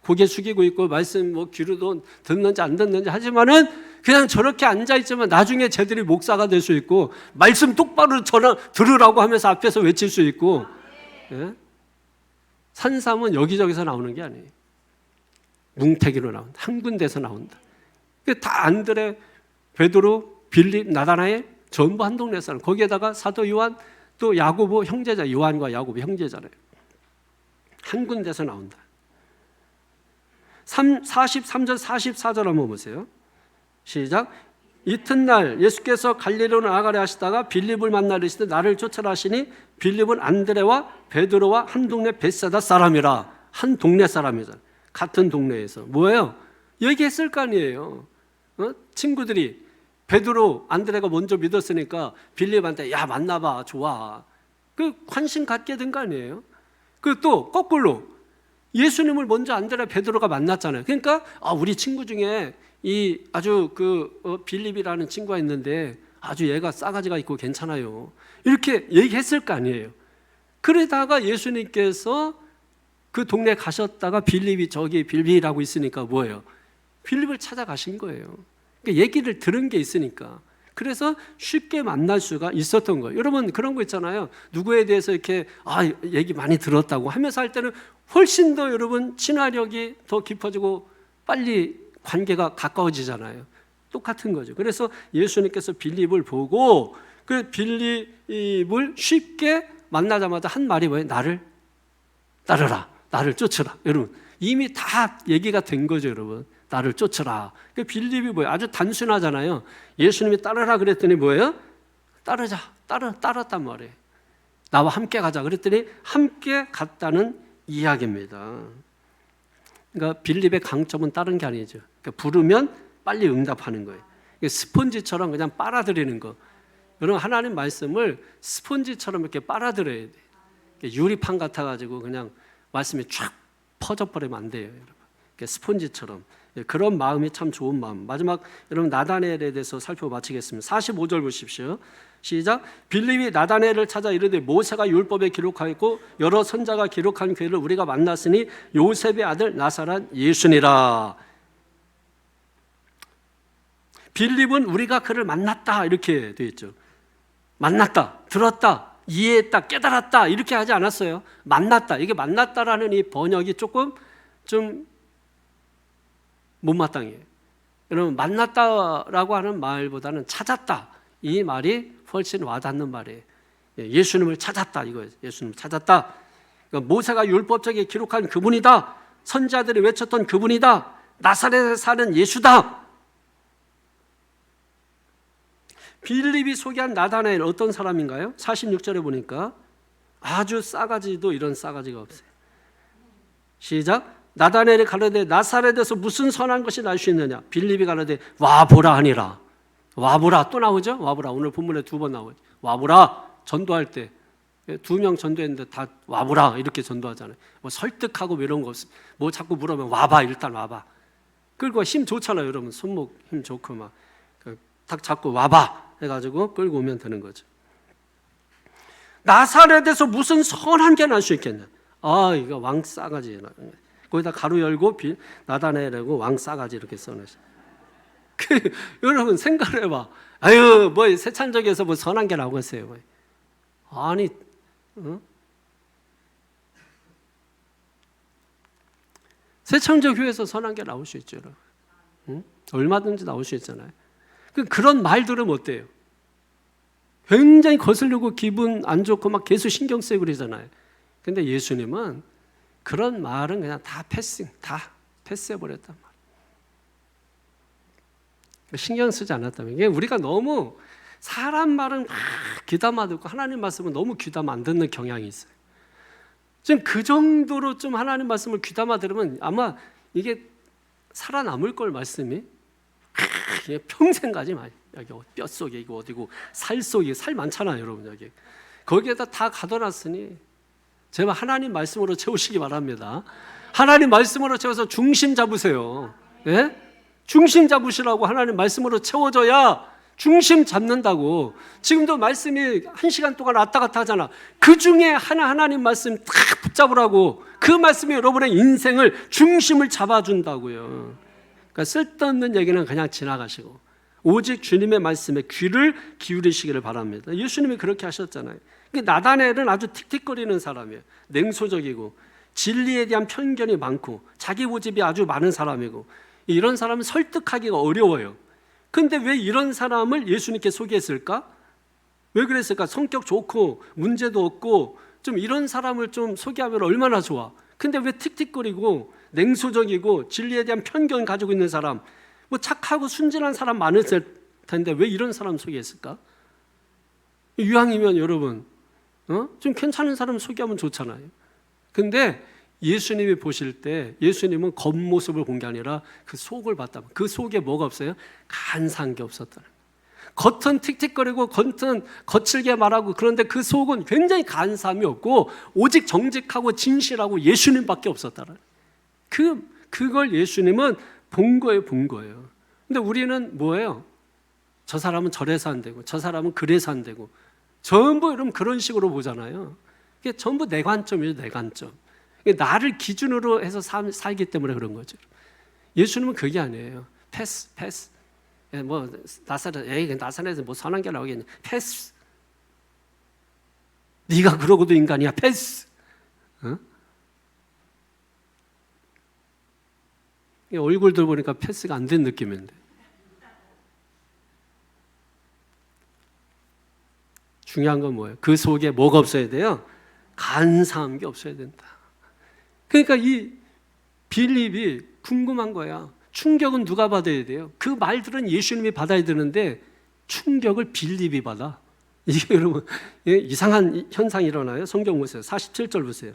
고개 숙이고 있고 말씀 귀로도 듣는지 안 듣는지 하지만은 그냥 저렇게 앉아있지만 나중에 쟤들이 목사가 될 수 있고 말씀 똑바로 들으라고 하면서 앞에서 외칠 수 있고. 예? 산삼은 여기저기서 나오는 게 아니에요. 뭉태기로 나온다. 한 군데서 나온다. 다 안드레, 베드로, 빌립, 나다나엘 전부 한 동네 사람. 거기에다가 사도 요한 또 야고보 형제자, 요한과 야고보 형제잖아요. 한 군데서 나온다. 43절 44절 한번 보세요. 시작. 이튿날 예수께서 갈릴리로 나아가려 하시다가 빌립을 만나려 하시되 나를 쫓아라 하시니 빌립은 안드레와 베드로와 한 동네 벳사다 사람이라. 한 동네 사람이잖아. 같은 동네에서. 뭐예요? 얘기했을 거 아니에요. 친구들이 베드로, 안드레가 먼저 믿었으니까 빌립한테 야 만나봐 좋아. 그 관심 갖게 된 거 아니에요? 그 또 거꾸로 예수님을 먼저 안드레, 베드로가 만났잖아요. 그러니까 우리 친구 중에 이 아주 빌립이라는 친구가 있는데 아주 얘가 싸가지가 있고 괜찮아요. 이렇게 얘기했을 거 아니에요. 그러다가 예수님께서 그 동네 가셨다가 빌립이 저기 빌립이라고 있으니까 뭐예요? 빌립을 찾아가신 거예요. 그러니까 얘기를 들은 게 있으니까. 그래서 쉽게 만날 수가 있었던 거예요. 여러분 그런 거 있잖아요. 누구에 대해서 이렇게 얘기 많이 들었다고 하면서 할 때는 훨씬 더 여러분 친화력이 더 깊어지고 빨리 관계가 가까워지잖아요. 똑같은 거죠. 그래서 예수님께서 빌립을 보고 그 빌립을 쉽게 만나자마자 한 말이 뭐예요? 나를 따르라. 나를 쫓으라. 여러분 이미 다 얘기가 된 거죠, 여러분. 나를 쫓으라. 그 빌립이 뭐예요? 아주 단순하잖아요. 예수님이 따르라 그랬더니 뭐예요? 따르자. 따랐단 말이에요. 나와 함께 가자. 그랬더니 함께 갔다는 이야기입니다. 그러니까 빌립의 강점은 다른 게 아니죠. 그러니까 부르면 빨리 응답하는 거예요. 스폰지처럼 그냥 빨아들이는 거. 여러분 하나님 말씀을 스폰지처럼 이렇게 빨아들여야 돼요. 유리판 같아가지고 그냥 말씀이 쫙 퍼져버리면 안 돼요, 여러분. 스폰지처럼. 그런 마음이 참 좋은 마음. 마지막 여러분 나다나엘에 대해서 살펴 마치겠습니다. 45절 보십시오. 시작. 빌립이 나다나엘을 찾아 이르되 모세가 율법에 기록하였고 여러 선자가 기록한 그를 우리가 만났으니 요셉의 아들 나사렛 예수니라. 빌립은 우리가 그를 만났다 이렇게 되어 있죠. 만났다, 들었다, 이해했다, 깨달았다 이렇게 하지 않았어요. 만났다. 이게 만났다라는 이 번역이 조금 좀 못마땅해요. 여러분 만났다라고 하는 말보다는 찾았다 이 말이 훨씬 와닿는 말이에요. 예수님을 찾았다 이거예요. 예수님을 찾았다. 그러니까 모세가 율법책에 기록한 그분이다. 선지자들이 외쳤던 그분이다. 나사렛에 사는 예수다. 빌립이 소개한 나다나엘 어떤 사람인가요? 46절에 보니까 아주 싸가지도 이런 싸가지가 없어요. 시작. 나다나엘이 가로되 나사렛에서 무슨 선한 것이 날 수 있느냐? 빌립이 가로되 와보라 하니라. 와보라 또 나오죠? 와보라 오늘 본문에 2번 나오죠. 와보라 전도할 때 2명 전도했는데 다 와보라 이렇게 전도하잖아요. 뭐 설득하고 뭐 이런 거 없어요. 뭐 자꾸 물으면 와봐 일단 와봐. 끌고 힘 좋잖아요, 여러분. 손목 힘 좋고 막 딱 잡고 와봐 해가지고 끌고 오면 되는 거죠. 나사렛에서 무슨 선한 게 날 수 있겠냐? 이거 왕 싸가지. 거기다 가로 열고 나다나엘하고 왕 싸가지 이렇게 써놓으셔. 여러분 생각을 해봐. 아유 뭐 새찬적에서 뭐 선한 게 나오겠어요. 아니, 새창조 교회에서 선한 게 나올 수 있죠, 여러분. 얼마든지 나올 수 있잖아요. 그런 말 들으면 어때요? 굉장히 거슬리고 기분 안 좋고 막 계속 신경 쓰이고 그러잖아요. 근데 예수님은 그런 말은 그냥 다 패스해버렸단 말이에요. 신경 쓰지 않았다면. 이게 우리가 너무 사람 말은 막 귀담아 듣고 하나님 말씀은 너무 귀담아 안 듣는 경향이 있어요. 지금 그 정도로 좀 하나님 말씀을 귀담아 들으면 아마 이게 살아남을 걸 말씀이 평생 가지 마요. 여기 뼛속에 이거 어디고 살 속에 살 많잖아요, 여러분. 여기 거기에다 다 가둬놨으니 제발 하나님 말씀으로 채우시기 바랍니다. 하나님 말씀으로 채워서 중심 잡으세요. 예? 중심 잡으시라고. 하나님 말씀으로 채워져야 중심 잡는다고. 지금도 말씀이 1시간 동안 왔다 갔다 하잖아. 그 중에 하나님 말씀 딱 붙잡으라고. 그 말씀이 여러분의 인생을 중심을 잡아준다고요. 그러니까 쓸데없는 얘기는 그냥 지나가시고 오직 주님의 말씀에 귀를 기울이시기를 바랍니다. 예수님이 그렇게 하셨잖아요. 나다나엘은 아주 틱틱거리는 사람이에요. 냉소적이고 진리에 대한 편견이 많고 자기 고집이 아주 많은 사람이고 이런 사람은 설득하기가 어려워요. 근데 왜 이런 사람을 예수님께 소개했을까? 왜 그랬을까? 성격 좋고 문제도 없고 좀 이런 사람을 좀 소개하면 얼마나 좋아. 근데 왜 틱틱거리고 냉소적이고 진리에 대한 편견 가지고 있는 사람, 뭐 착하고 순진한 사람 많을 텐데 왜 이런 사람 소개했을까? 이왕이면 여러분 좀 괜찮은 사람 소개하면 좋잖아요. 근데 예수님이 보실 때 예수님은 겉모습을 본 게 아니라 그 속을 봤다. 그 속에 뭐가 없어요? 간사한 게 없었다는 거예요. 겉은 틱틱거리고 겉은 거칠게 말하고 그런데 그 속은 굉장히 간사함이 없고 오직 정직하고 진실하고 예수님밖에 없었다는 거예요. 그걸 예수님은 본 거예요. 근데 우리는 뭐예요? 저 사람은 저래서 안 되고 저 사람은 그래서 안 되고 전부 여러분 그런 식으로 보잖아요. 이게 전부 내 관점이죠, 내 관점. 나를 기준으로 해서 살기 때문에 그런 거죠. 예수님은 그게 아니에요. 패스. 뭐 나사렛에서 뭐 선한 게 나오겠냐. 패스. 네가 그러고도 인간이야. 패스. 얼굴들 보니까 패스가 안 된 느낌인데. 중요한 건 뭐예요? 그 속에 뭐가 없어야 돼요? 간사한 게 없어야 된다. 그러니까 이 빌립이 궁금한 거야. 충격은 누가 받아야 돼요? 그 말들은 예수님이 받아야 되는데 충격을 빌립이 받아. 이게 여러분 이상한 현상이 일어나요. 성경 보세요. 47절 보세요.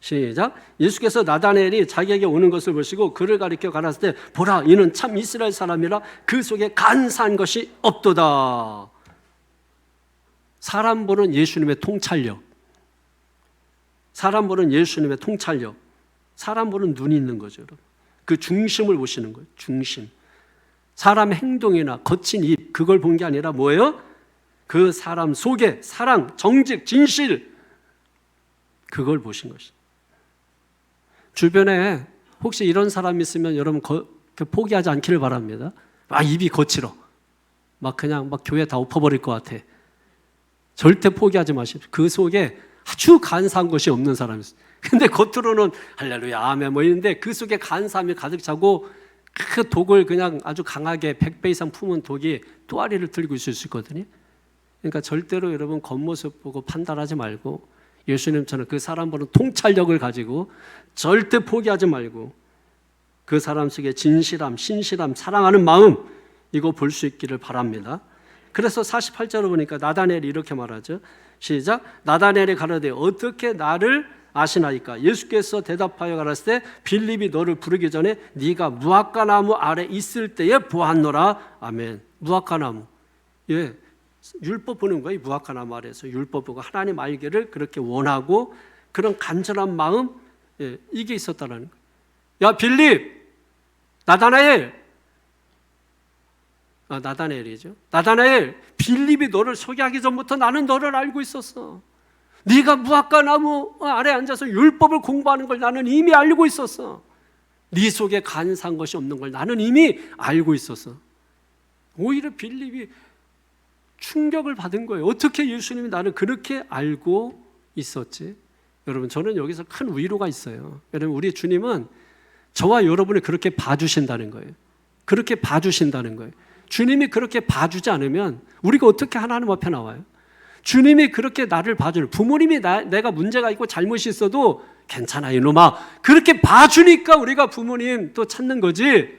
시작. 예수께서 나다나엘이 자기에게 오는 것을 보시고 그를 가리켜 가라사대 때 보라 이는 참 이스라엘 사람이라 그 속에 간사한 것이 없도다. 사람 보는 예수님의 통찰력, 사람 보는 예수님의 통찰력, 사람 보는 눈이 있는 거죠. 여러분. 그 중심을 보시는 거예요. 중심. 사람의 행동이나 거친 입 그걸 본 게 아니라 뭐예요? 그 사람 속에 사랑, 정직, 진실 그걸 보신 것이죠. 주변에 혹시 이런 사람이 있으면 여러분 포기하지 않기를 바랍니다. 입이 거칠어. 그냥 교회 다 엎어버릴 것 같아. 절대 포기하지 마십시오. 그 속에 아주 간사한 것이 없는 사람이 있어요. 근데 겉으로는 할렐루야 아멘 뭐 이런데 그 속에 간사함이 가득 차고 그 독을 그냥 아주 강하게 100배 이상 품은 독이 또아리를 들고 있을 수 있거든요. 그러니까 절대로 여러분 겉모습 보고 판단하지 말고 예수님처럼 그 사람 보는 통찰력을 가지고 절대 포기하지 말고 그 사람 속에 진실함, 신실함, 사랑하는 마음 이거 볼 수 있기를 바랍니다. 그래서 48절을 보니까 나다나엘이 이렇게 말하죠. 시작. 나다나엘이 가로되 어떻게 나를 아시나이까? 예수께서 대답하여 가라사대 빌립이 너를 부르기 전에 네가 무화과 나무 아래 있을 때에 보았노라. 아멘. 무화과 나무. 예. 율법 보는 거예요. 무화과 나무 아래에서 율법 보고 하나님 알기를 그렇게 원하고 그런 간절한 마음 이게 있었다라는 거예요. 야 빌립, 나다나엘, 나다나엘이죠. 나다나엘, 빌립이 너를 소개하기 전부터 나는 너를 알고 있었어. 네가 무화과 나무 아래 앉아서 율법을 공부하는 걸 나는 이미 알고 있었어. 네 속에 간사한 것이 없는 걸 나는 이미 알고 있었어. 오히려 빌립이 충격을 받은 거예요. 어떻게 예수님이 나를 그렇게 알고 있었지? 여러분 저는 여기서 큰 위로가 있어요. 여러분 우리 주님은 저와 여러분을 그렇게 봐주신다는 거예요. 그렇게 봐주신다는 거예요. 주님이 그렇게 봐주지 않으면 우리가 어떻게 하나님 앞에 나와요? 주님이 그렇게 나를 봐주는 부모님이 내가 문제가 있고 잘못이 있어도 괜찮아 이놈아 그렇게 봐주니까 우리가 부모님 또 찾는 거지.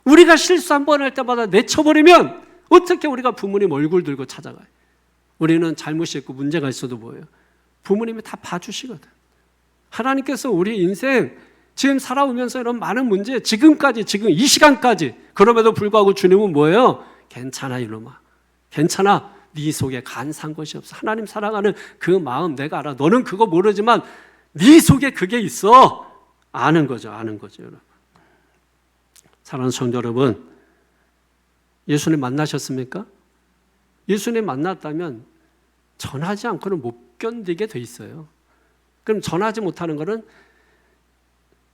우리가 실수 한 번 할 때마다 내쳐버리면 어떻게 우리가 부모님 얼굴 들고 찾아가요? 우리는 잘못이 있고 문제가 있어도 뭐예요? 부모님이 다 봐주시거든. 하나님께서 우리 인생 지금 살아오면서 이런 많은 문제 지금까지 지금 이 시간까지 그럼에도 불구하고 주님은 뭐예요? 괜찮아 이놈아 괜찮아 네 속에 간사한 것이 없어. 하나님 사랑하는 그 마음 내가 알아. 너는 그거 모르지만 네 속에 그게 있어. 아는 거죠 여러분. 사랑하는 성도 여러분 예수님 만나셨습니까? 예수님 만났다면 전하지 않고는 못 견디게 돼 있어요. 그럼 전하지 못하는 것은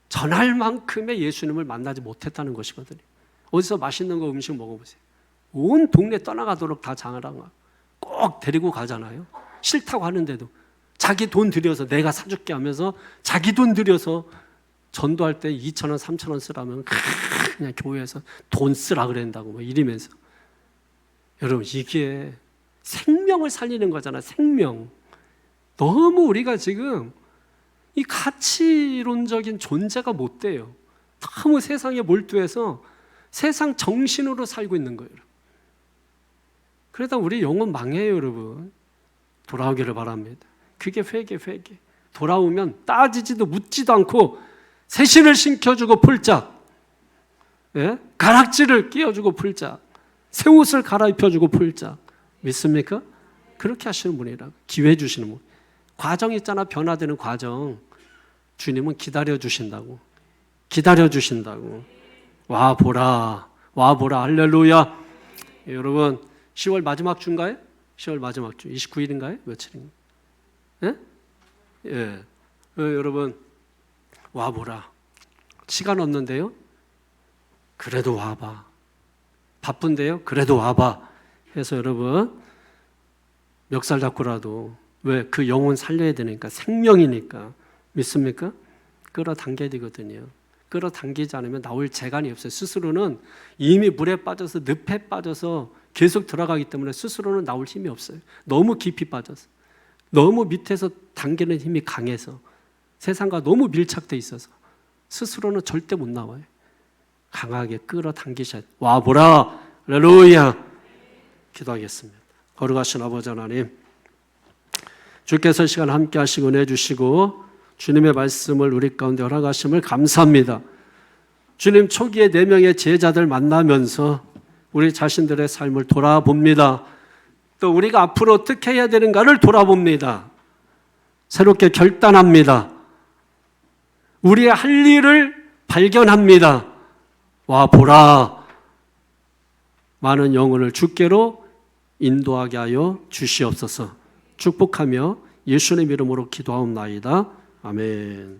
전할 만큼의 예수님을 만나지 못했다는 것이거든요. 어디서 맛있는 거 음식 먹어보세요. 온 동네 떠나가도록 다 장하라고 꼭 데리고 가잖아요. 싫다고 하는데도 자기 돈 들여서 내가 사줄게 하면서 자기 돈 들여서 전도할 때 2,000원, 3,000원 쓰라면 그냥 교회에서 돈 쓰라 그랬다고 뭐 이러면서 여러분 이게 생명을 살리는 거잖아. 생명. 너무 우리가 지금 이 가치론적인 존재가 못 돼요. 너무 세상에 몰두해서 세상 정신으로 살고 있는 거예요. 그러다 우리 영혼 망해요 여러분. 돌아오기를 바랍니다. 그게 회개. 돌아오면 따지지도 묻지도 않고 새신을 신겨주고 풀짝 가락지를 끼워주고 풀짝 새 옷을 갈아입혀주고 풀짝 믿습니까? 그렇게 하시는 분이라고 기회 주시는 분. 과정 있잖아. 변화되는 과정. 주님은 기다려주신다고 와 보라 할렐루야. 여러분 10월 마지막 주인가요? 10월 마지막 주 29일인가요? 며칠인가요? 예? 여러분 와 보라 시간 없는데요? 그래도 와봐. 바쁜데요? 그래도 와봐. 해서 여러분 멱살 잡고라도, 왜? 그 영혼 살려야 되니까, 생명이니까. 믿습니까? 끌어당겨야 되거든요. 끌어당기지 않으면 나올 재간이 없어요. 스스로는 이미 물에 빠져서, 늪에 빠져서 계속 들어가기 때문에 스스로는 나올 힘이 없어요. 너무 깊이 빠져서, 너무 밑에서 당기는 힘이 강해서, 세상과 너무 밀착돼 있어서 스스로는 절대 못 나와요. 강하게 끌어당기셔야 돼요. 와보라. 할렐루야. 기도하겠습니다. 거룩하신 아버지 하나님, 주께서 시간 함께 하시고 은혜 주시고 주님의 말씀을 우리 가운데 허락하심을 감사합니다. 주님, 초기에 4명의 제자들 만나면서 우리 자신들의 삶을 돌아봅니다. 또 우리가 앞으로 어떻게 해야 되는가를 돌아봅니다. 새롭게 결단합니다. 우리의 할 일을 발견합니다. 와 보라. 많은 영혼을 주께로 인도하게 하여 주시옵소서. 축복하며 예수님의 이름으로 기도하옵나이다. 아멘.